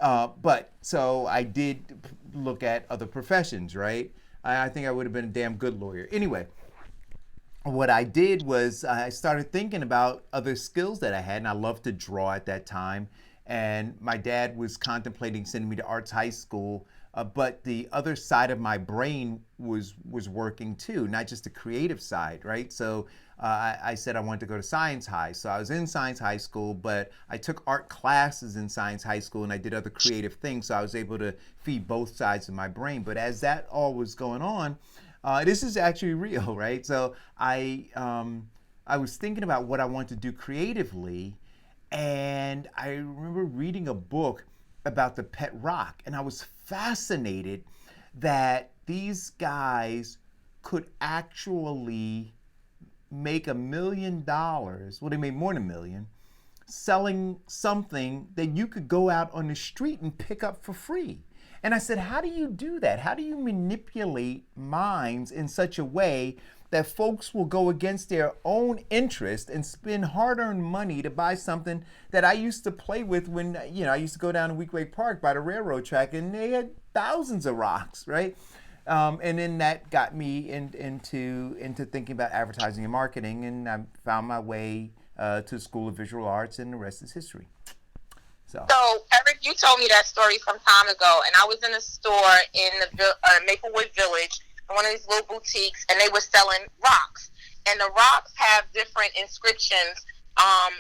But so I did look at other professions, right? I think I would have been a damn good lawyer. Anyway, what I did was I started thinking about other skills that I had, and I loved to draw at that time. And my dad was contemplating sending me to arts high school, but the other side of my brain was working too, not just the creative side, right? So I said I wanted to go to science high. So I was in science high school, but I took art classes in science high school, and I did other creative things. So I was able to feed both sides of my brain. But as that all was going on, this is actually real, right? So I was thinking about what I wanted to do creatively, and I remember reading a book about the pet rock, and I was fascinated that these guys could actually make $1 million. Well, they made more than $1 million selling something that you could go out on the street and pick up for free. And I said, how do you do that? How do you manipulate minds in such a way that folks will go against their own interest and spend hard-earned money to buy something that I used to play with when, I used to go down to Weequahic Park by the railroad track, and they had thousands of rocks, right? And then that got me into thinking about advertising and marketing, and I found my way to the School of Visual Arts, and the rest is history. So Eric, you told me that story some time ago, and I was in a store in the Maplewood Village, one of these little boutiques, and they were selling rocks. And the rocks have different inscriptions on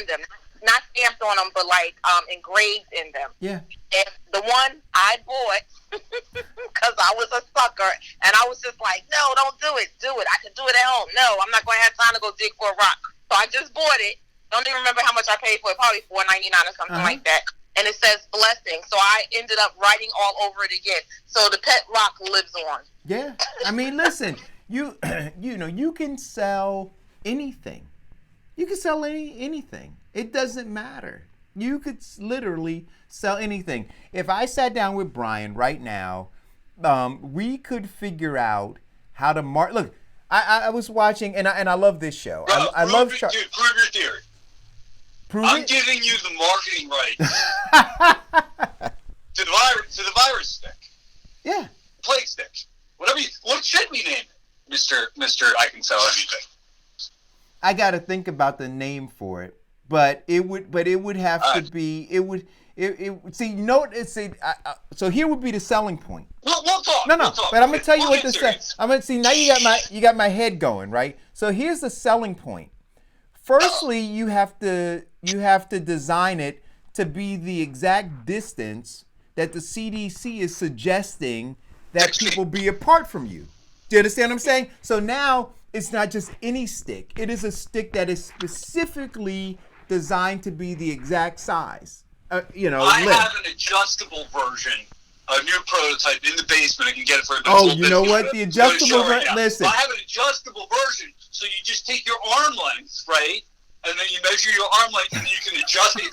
them. Not stamped on them, but like engraved in them. Yeah. And the one I bought, because I was a sucker, and I was just like, no, don't do it. Do it. I can do it at home. No, I'm not going to have time to go dig for a rock. So I just bought it. Don't even remember how much I paid for it. Probably $4.99 or something like that. And it says blessing. So I ended up writing all over it again. So the pet rock lives on. Yeah. I mean, listen, you can sell anything. You can sell anything. It doesn't matter. You could literally sell anything. If I sat down with Brian right now, we could figure out how to market. Look, I was watching, and I love this show. Bro, I love prove your theory. I'm giving you the marketing rights to the virus stick. Yeah. Plague stick. What should we name it, Mr. I can sell anything? I got to think about the name for it, but it would have to be so here would be the selling point. We'll talk. No, we'll talk. but I'm gonna tell you what to say. Serious. I'm gonna see now. You got my head going, right? So here's the selling point. Firstly, you have to design it to be the exact distance that the CDC is suggesting that people be apart from you. Do you understand what I'm saying? So now it's not just any stick. It is a stick that is specifically designed to be the exact size. I have an adjustable version, a new prototype in the basement. I can get it for a Oh, you know what? The adjustable version. Listen. I have an adjustable version, so you just take your arm length, right? And then you measure your arm length, and you can adjust it.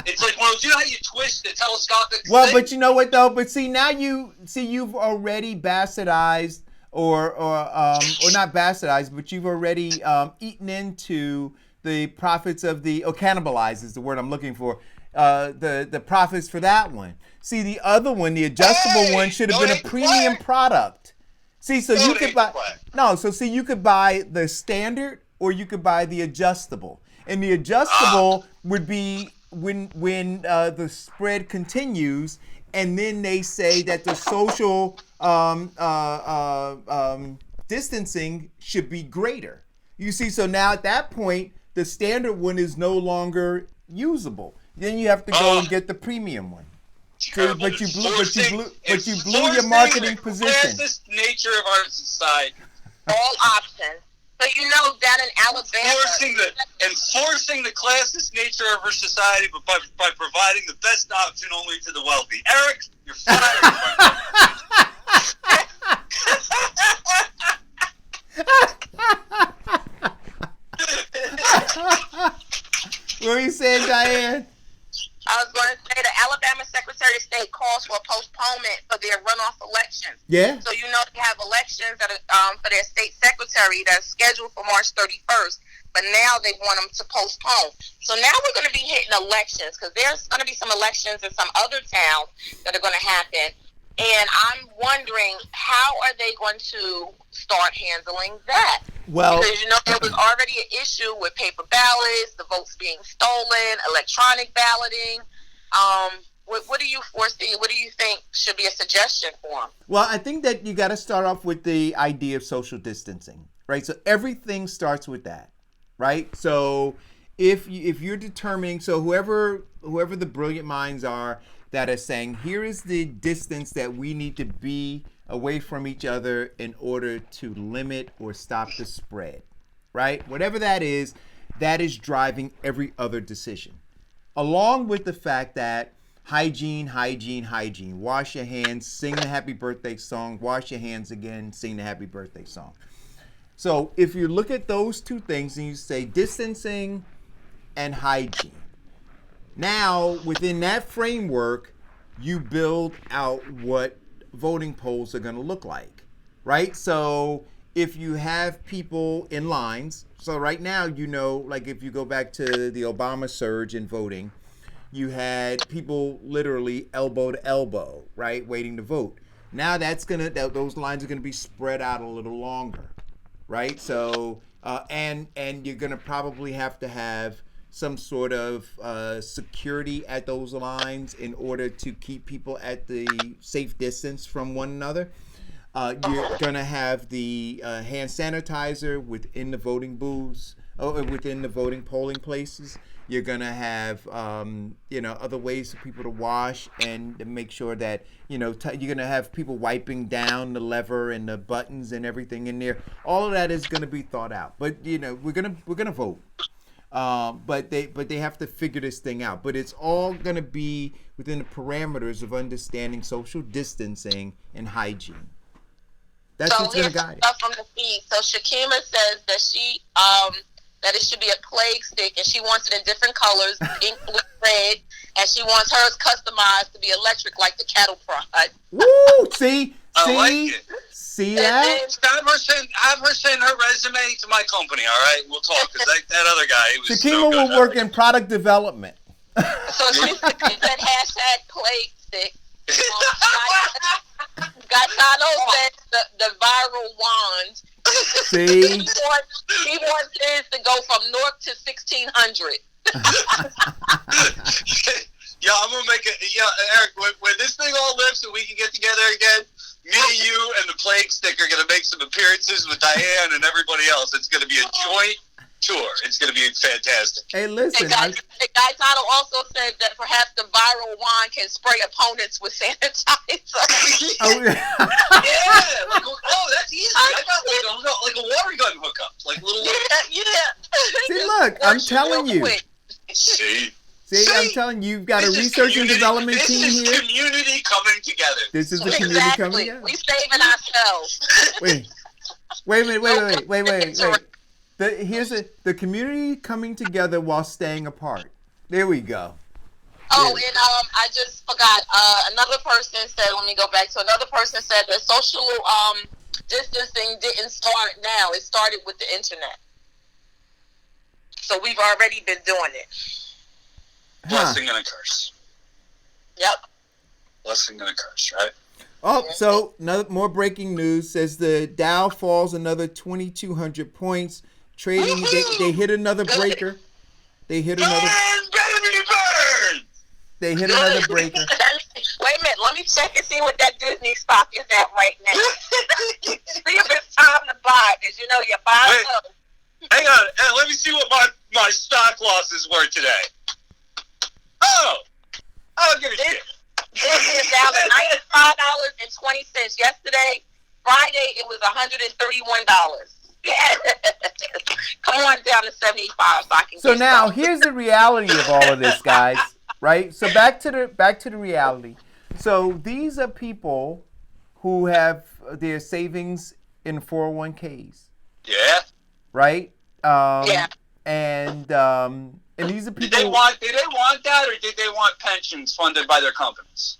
It's like one of those. You know how you twist the telescopic Well, thing? but you know what though? But see now you've already bastardized or not bastardized, but you've already eaten into the profits of cannibalized is the word I'm looking for. The profits for that one. See, the other one, the adjustable one, should have been a premium product. See, so you could buy you could buy the standard or you could buy the adjustable. And the adjustable would be when the spread continues, and then they say that the social distancing should be greater. You see, so now at that point, the standard one is no longer usable. Then you have to go and get the premium one. So, but you blew your marketing position. This nature of our society. All options. But you know that in Alabama, enforcing the classist nature of our society, but by providing the best option only to the wealthy. Eric, you're fired. What were you saying, Diane? I was going to say the Alabama Secretary of State calls for a postponement for their runoff elections. Yeah. So you know they have elections that are, for their state secretary that's scheduled for March 31st, but now they want them to postpone. So now we're going to be hitting elections because there's going to be some elections in some other towns that are going to happen. And I'm wondering, how are they going to start handling that? Well, because, you know, there was already an issue with paper ballots, the votes being stolen, electronic balloting. What do you foresee? What do you think should be a suggestion for them? Well, I think that you got to start off with the idea of social distancing, right? So everything starts with that, right? So if you're determining, so whoever the brilliant minds are that are saying, here is the distance that we need to be away from each other in order to limit or stop the spread, right? Whatever that is driving every other decision. Along with the fact that hygiene, wash your hands, sing the happy birthday song, wash your hands again, sing the happy birthday song. So if you look at those two things and you say distancing and hygiene, now within that framework, you build out what voting polls are going to look like, right? So if you have people in lines, so right now, you know, like if you go back to the Obama surge in voting, you had people literally elbow to elbow, right, waiting to vote. Now those lines are gonna be spread out a little longer, right? So and you're gonna probably have to have some sort of security at those lines in order to keep people at the safe distance from one another. You're gonna have the hand sanitizer within the voting booths, or within the voting polling places. You're gonna have other ways for people to wash and to make sure that you're gonna have people wiping down the lever and the buttons and everything in there. All of that is gonna be thought out. But we're gonna vote. But they have to figure this thing out. But it's all gonna be within the parameters of understanding social distancing and hygiene. That's what's gonna guide it. From the feed. So Shakima says that she that it should be a plague stick, and she wants it in different colors, pink, blue, red, and she wants hers customized to be electric like the cattle prod. Woo! See like it. See that? Have her send her resume to my company. All right, we'll talk. Because that other guy, was Shakima will work in product development. So she said hashtag plague stick. Gaetano said the viral wand. See? He wants his to go from north to 1600. Yeah, I'm gonna make it. Yeah, Eric, when this thing all lives and we can get together again, me, you, and the plague stick are gonna make some appearances with Diane and everybody else. It's gonna be a joint tour. It's gonna be fantastic. Hey, listen. Gaetano also said that perhaps the viral wand can spray opponents with sanitizer. Oh, yeah. Yeah. That's easy. I got like a water gun hookup, like little. Yeah. See, look, I'm telling you. See, I'm telling you, you've got a research and development team here. This is community coming together. This is the community coming together. We saving ourselves. Wait a minute. Here's the community coming together while staying apart. There we go. Oh, and I just forgot. Another person said, let me go back to another person said that social distancing didn't start now. It started with the internet. So we've already been doing it. Blessing and a curse. Yep. Blessing and a curse, right? Oh, so more breaking news says the Dow falls another 2,200 points. Trading, they hit another breaker. They hit another. Burn! They hit another breaker. Wait a minute, let me check and see what that Disney stock is at right now. See if it's time to buy, because you're buying up. Hang on, let me see what my stock losses were today. Oh, I don't give a shit. Disney is down to $95.20. Yesterday, Friday, it was $131. Come on down to 75 so I can So get now some. here's the reality of all of this, guys. Right? So back to the reality. So these are people who have their savings in 401ks. Yeah. Right? Yeah. And these are people. Did they want that, or did they want pensions funded by their companies?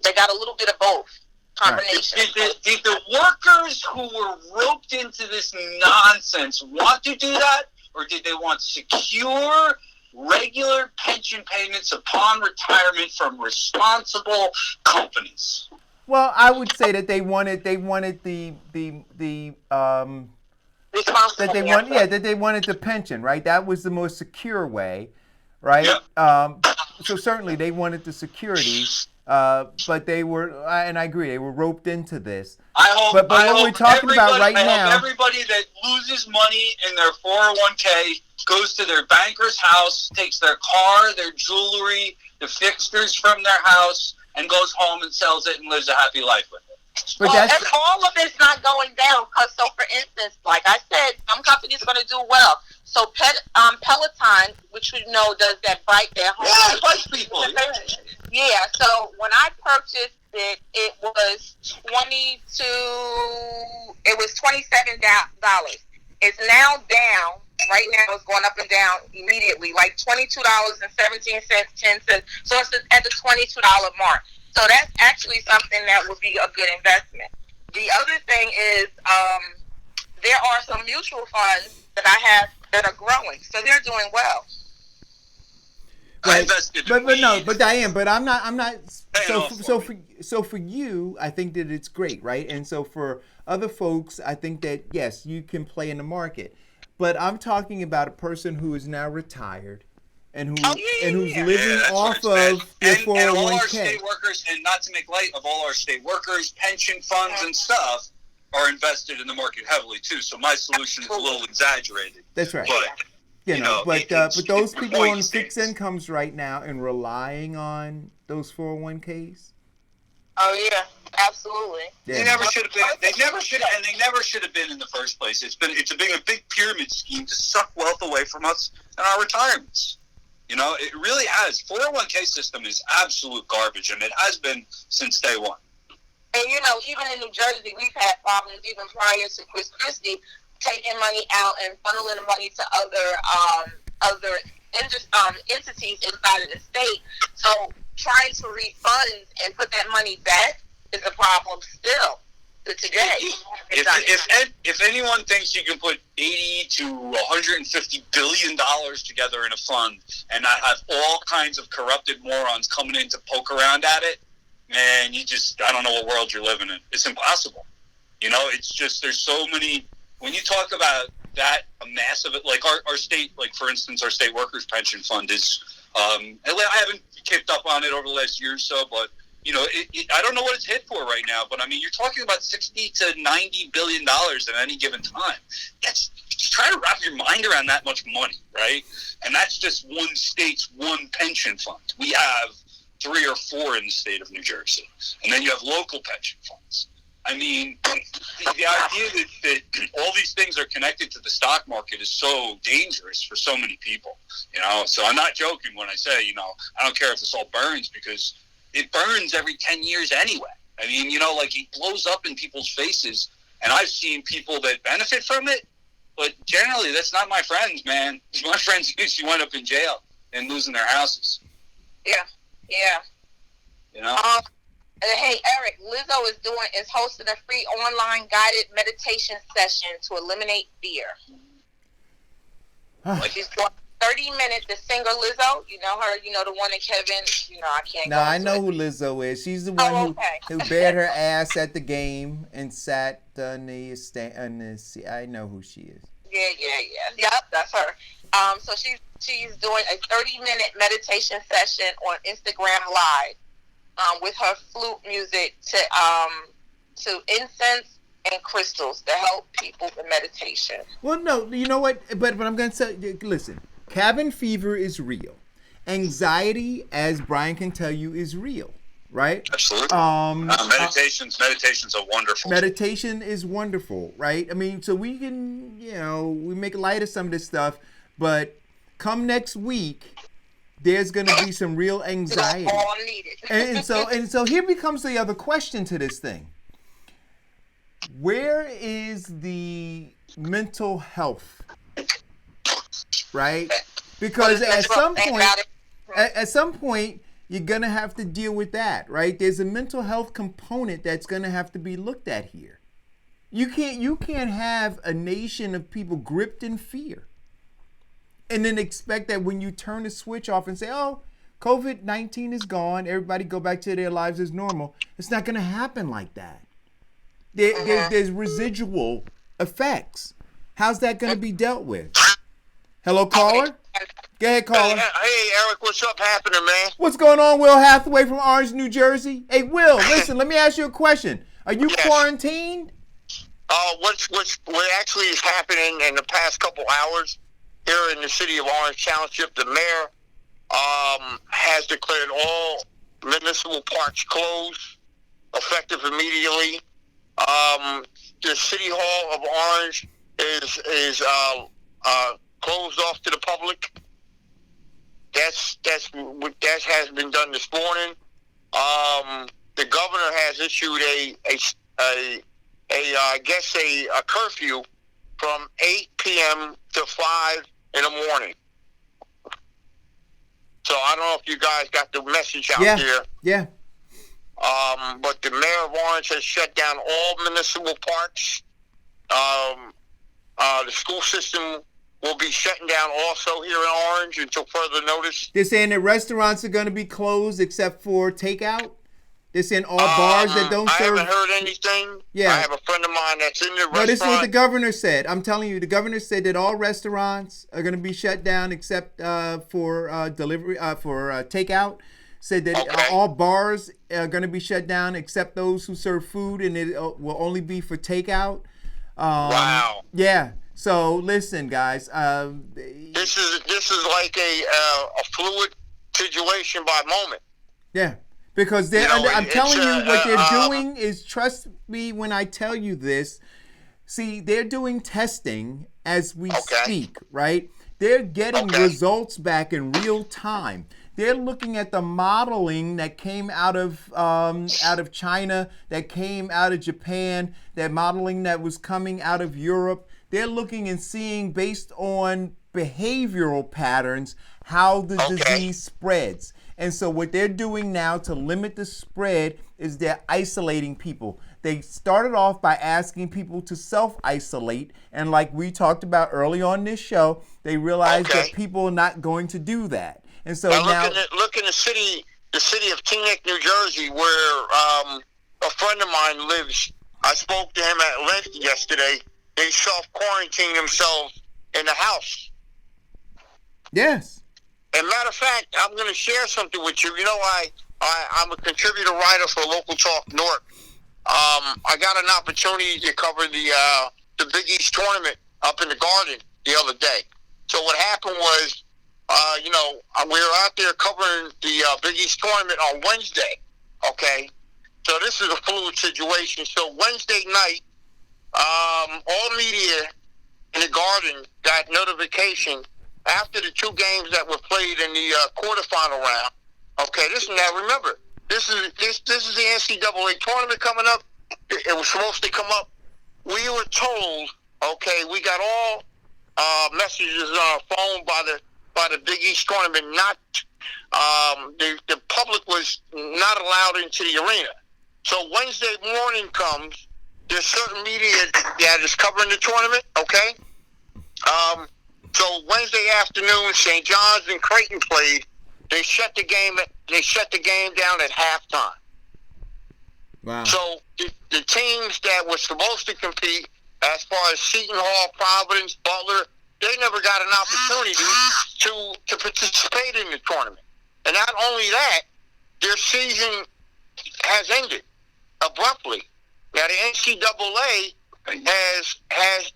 They got a little bit of both. Combination. Did the workers who were roped into this nonsense want to do that, or did they want secure, regular pension payments upon retirement from responsible companies? Well, I would say that they wanted the that they wanted the pension, right? That was the most secure way, right? Yep. So certainly they wanted the security, but they were, and I agree, they were roped into this. I hope. But what we're talking about right now, everybody that loses money in their 401k goes to their banker's house, takes their car, their jewelry, the fixtures from their house, and goes home and sells it and lives a happy life with it. But and all of it's not going down because, so for instance, like I said, some companies are going to do well. So Peloton, which we know does that bike, their home. Yeah, bike people. Yeah. So when I purchased it, it was $27. It's now down. Right now, it's going up and down immediately, like $22.17, 10 cents. So it's at the $22 mark. So that's actually something that would be a good investment. The other thing is there are some mutual funds that I have that are growing, so they're doing well. Right. But Diane, but I'm not. So for you, I think that it's great, right? And so for other folks, I think that yes, you can play in the market. But I'm talking about a person who is now retired and who's living off of their 401k. And all our state workers, and not to make light of all our state workers, pension funds and stuff are invested in the market heavily too. So my solution is a little exaggerated. That's right. But but those people on fixed incomes right now and relying on those 401ks. Oh yeah, absolutely. Yeah. They never should have been. They never should have been in the first place. It's a big pyramid scheme to suck wealth away from us and our retirements. You know, it really has. 401k system is absolute garbage, and it has been since day one. And you know, even in New Jersey, we've had problems even prior to Chris Christie taking money out and funneling the money to other entities inside of the state. So trying to refund and put that money back is a problem still to today. If anyone thinks you can put $80 to $150 billion together in a fund and not have all kinds of corrupted morons coming in to poke around at it, man, I don't know what world you're living in. It's impossible. You know, it's just, there's so many, when you talk about that, a massive, like our state, like for instance, our state workers pension fund is, I haven't kept up on it over the last year or so, but you know, I don't know what it's hit for right now, but I mean, you're talking about $60 to $90 billion at any given time. Try to wrap your mind around that much money, right? And that's just one state's one pension fund. We have 3 or 4 in the state of New Jersey, and then you have local pension funds. I mean, the idea that all these things are connected to the stock market is so dangerous for so many people, you know? So I'm not joking when I say, you know, I don't care if this all burns, because it burns every 10 years anyway. I mean, you know, like it blows up in people's faces, and I've seen people that benefit from it, but generally that's not my friends, man. My friends usually wind up in jail and losing their houses. Yeah. You know? Hey, Eric, Lizzo is hosting a free online guided meditation session to eliminate fear. She's doing 30 minutes. The singer Lizzo, you know her, you know the one that Kevin, you know, I can't. No, I know who Lizzo is. She's the one who bared her ass at the game and sat on the stand. I know who she is. Yeah. Yep, that's her. So she's doing a 30-minute meditation session on Instagram Live. With her flute music to incense and crystals to help people with meditation. Well, no, you know what? But I'm going to say, listen, cabin fever is real. Anxiety, as Brian can tell you, is real. right? Absolutely. Meditation's a wonderful. Meditation is wonderful, right? I mean, so we can, we make light of some of this stuff, but come next week, there's going to be some real anxiety. All needed. and so here becomes the other question to this thing. Where is the mental health? Right? Because at some point, you're going to have to deal with that, right? There's a mental health component that's going to have to be looked at here. You can't have a nation of people gripped in fear and then expect that when you turn the switch off and say, oh, COVID-19 is gone, everybody go back to their lives as normal. It's not going to happen like that. There's residual effects. How's that going to be dealt with? Hello, caller? Go ahead, caller. Hey, Eric, what's up happening, man? What going on, Will Hathaway from Orange, New Jersey? Hey, Will, listen, let me ask you a question. Are you quarantined? What actually is happening in the past couple hours here in the city of Orange Township, the mayor has declared all municipal parks closed, effective immediately. The city hall of Orange is closed off to the public. That has been done this morning. The governor has issued a curfew from 8 p.m. to 5 in the morning. So I don't know if you guys got the message out there. Yeah. But the mayor of Orange has shut down all municipal parks. The school system will be shutting down also here in Orange until further notice. They're saying that restaurants are going to be closed except for takeout. They're saying all bars that don't serve. I haven't heard anything. Yeah. I have a friend of mine that's in the restaurant. No, this is what the governor said. I'm telling you, the governor said that all restaurants are going to be shut down except for delivery, for takeout. Said that all bars are going to be shut down except those who serve food, and it will only be for takeout. Wow. Yeah. So listen, guys. This is like a fluid situation by moment. Yeah. Because I'm telling you, what they're doing is, trust me when I tell you this. See, they're doing testing as we speak, right? They're getting results back in real time. They're looking at the modeling that came out of China, that came out of Japan, that modeling that was coming out of Europe. They're looking and seeing, based on behavioral patterns, how the disease spreads. And so what they're doing now to limit the spread is they're isolating people. They started off by asking people to self-isolate. And like we talked about early on this show, they realized that people are not going to do that. And so now look in the city of Teaneck, New Jersey, where a friend of mine lives. I spoke to him at length yesterday. They self-quarantined themselves in the house. Yes. As a matter of fact, I'm going to share something with you. You know, I'm a contributor writer for Local Talk North. I got an opportunity to cover the Big East tournament up in the Garden the other day. So what happened was, we were out there covering the Big East tournament on Wednesday. Okay, so this is a fluid situation. So Wednesday night, all media in the Garden got notification after the two games that were played in the quarterfinal round. Okay, remember, this is the NCAA tournament coming up. It was supposed to come up. We were told, we got all messages on our phone by the Big East tournament. Not the public was not allowed into the arena. So Wednesday morning comes. There's certain media that is covering the tournament. Okay. So Wednesday afternoon, St. John's and Creighton played. They shut the game down at halftime. Wow. So the teams that were supposed to compete, as far as Seton Hall, Providence, Butler, they never got an opportunity to participate in the tournament. And not only that, their season has ended abruptly. Now the NCAA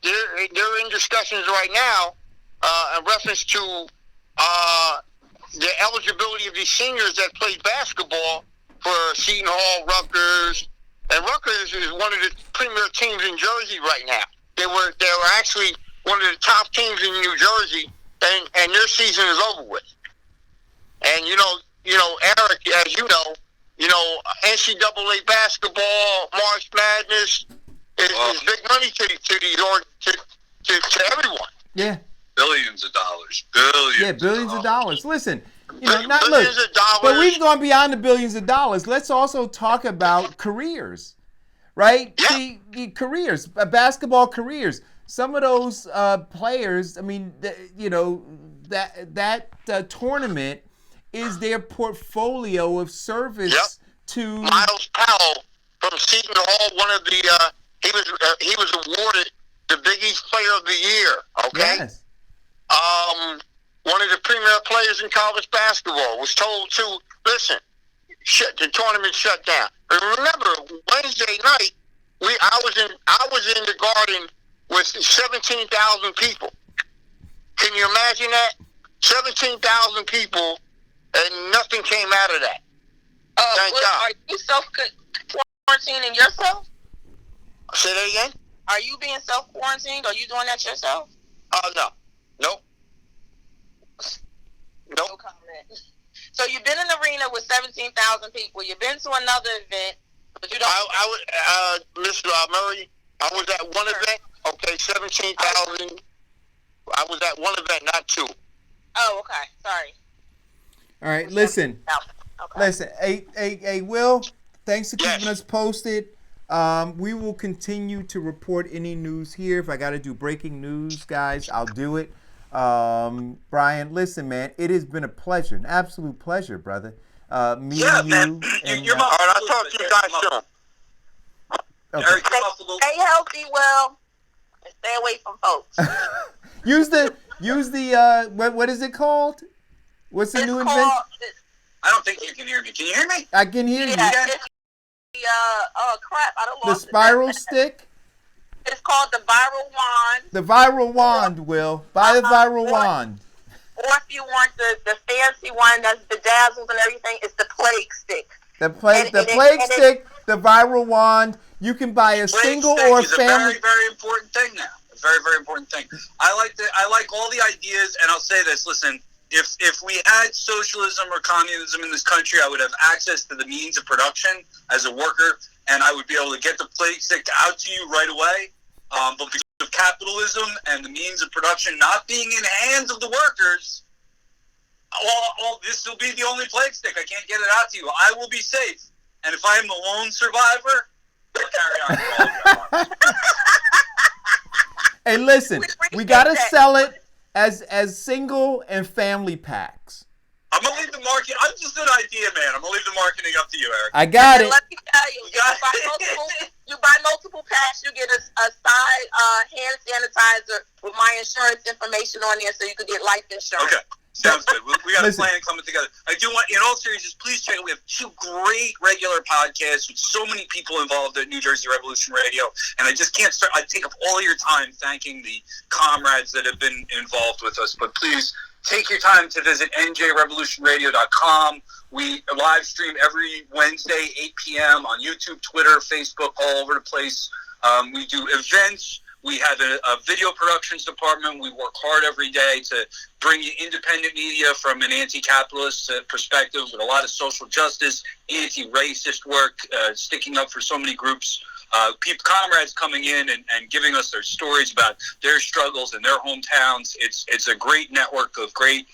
they're in discussions right now in reference to the eligibility of these seniors that played basketball for Seton Hall, Rutgers, and Rutgers is one of the premier teams in Jersey right now. They were actually one of the top teams in New Jersey, and their season is over with. And you know, Eric, as you know, NCAA basketball, March Madness is big money to everyone. Yeah. Billions of dollars. Billions. Yeah, billions of dollars. Listen, Billions look, of dollars. but we've gone beyond the billions of dollars. Let's also talk about careers, right? Yeah. See, careers, basketball careers. Some of those players, I mean, that tournament is their portfolio of service to Miles Powell from Seton Hall. One of the he was awarded the Big East Player of the Year. Okay. Yes. One of the premier players in college basketball was told to listen. The tournament shut down. And remember, Wednesday night, I was in the Garden with 17,000 people. Can you imagine that? 17,000 people, and nothing came out of that. Thank God. Are you self-quarantining yourself? Say that again? Are you being self-quarantined? Are you doing that yourself? No. Nope. No comment. So you've been in the arena with 17,000 people. You've been to another event, but you don't. Mr. Murray, I was at one event. Okay, 17,000. I was at one event, not two. Oh, okay. Sorry. All right, listen. Okay. Listen, hey, Will, thanks for keeping us posted. We will continue to report any news here. If I got to do breaking news, guys, I'll do it. Brian, listen, man, it has been a pleasure, an absolute pleasure, brother. Meeting you. Man. And, All right, I'll talk to you guys soon. Okay. Eric, come off a little. Stay healthy, Will, and stay away from folks. use the what is it called? What's the new invention? I don't think you can hear me. Can you hear me? I can hear you. Crap, I don't The spiral stick? It's called the viral wand. The viral wand, Will. Buy the viral wand. Or if you want the fancy one that's bedazzled and everything, it's the plague stick. The plague stick, the viral wand. You can buy a single or is family. a very, very important thing now. A very, very important thing. I like all the ideas, and I'll say this. Listen, if we had socialism or communism in this country, I would have access to the means of production as a worker, and I would be able to get the plague stick out to you right away. But because of capitalism and the means of production not being in the hands of the workers, this will be the only plague stick. I can't get it out to you. I will be safe. And if I am the lone survivor, I'll carry on. Hey, listen, we gotta sell it as single and family packs. I'm gonna leave the market. I'm just an idea, man. I'm gonna leave the marketing up to you, Eric. I got it. Let me tell you, you buy multiple packs, you get a side hand sanitizer with my insurance information on there, so you can get life insurance. Okay. Sounds good. We got Listen. a plan coming together. I do want, in all seriousness, please check. We have 2 great regular podcasts with so many people involved at New Jersey Revolution Radio, and I just can't start. I take up all your time thanking the comrades that have been involved with us. But please take your time to visit njrevolutionradio.com. We live stream every Wednesday, 8 p.m. on YouTube, Twitter, Facebook, all over the place. We do events. We have a video productions department. We work hard every day to bring you independent media from an anti-capitalist perspective with a lot of social justice, anti-racist work, sticking up for so many groups. Comrades coming in and giving us their stories about their struggles in their hometowns. It's a great network of great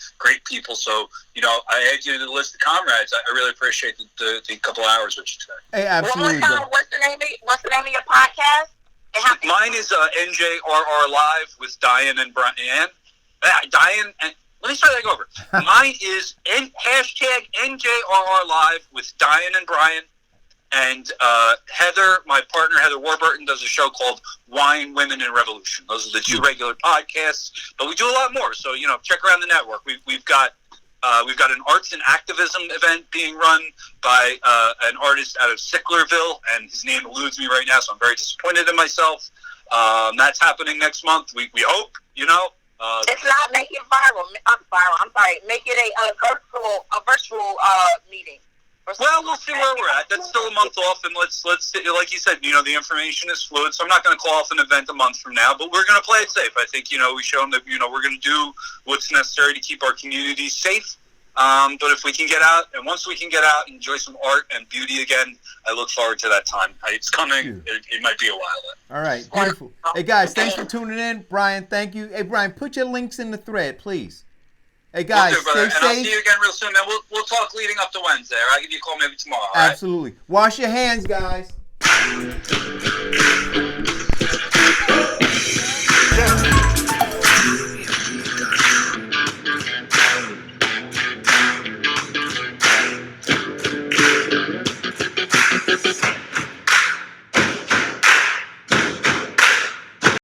people. So, I add you to the list of comrades. I really appreciate the couple hours with you today. Hey, absolutely. One more time, what's the name of your podcast? Mine is NJRR Live with Diane and Brian. Diane, and let me start that over. Mine is hashtag NJRR Live with Diane and Brian. And Heather, my partner, Heather Warburton, does a show called Wine, Women, and Revolution. Those are the 2 regular podcasts. But we do a lot more. So, check around the network. We've got an arts and activism event being run by an artist out of Sicklerville, and his name eludes me right now, so I'm very disappointed in myself. That's happening next month. We hope, It's not make it viral. I'm sorry. Make it a virtual meeting. Well, we'll see where we're at. That's still a month off, and let's like you said, the information is fluid, so I'm not going to call off an event a month from now, but we're going to play it safe. I think, we show them that, we're going to do what's necessary to keep our community safe. But if we can get out, and once we can get out and enjoy some art and beauty again, I look forward to that time. It's coming. It might be a while. All right, beautiful. Hey, guys, thanks for tuning in. Brian, thank you. Hey, Brian, put your links in the thread, please. Hey, guys, we'll do, stay and safe. I'll see you again real soon, man. We'll talk leading up to Wednesday. I'll give you a call maybe tomorrow. All right? Absolutely. Wash your hands, guys.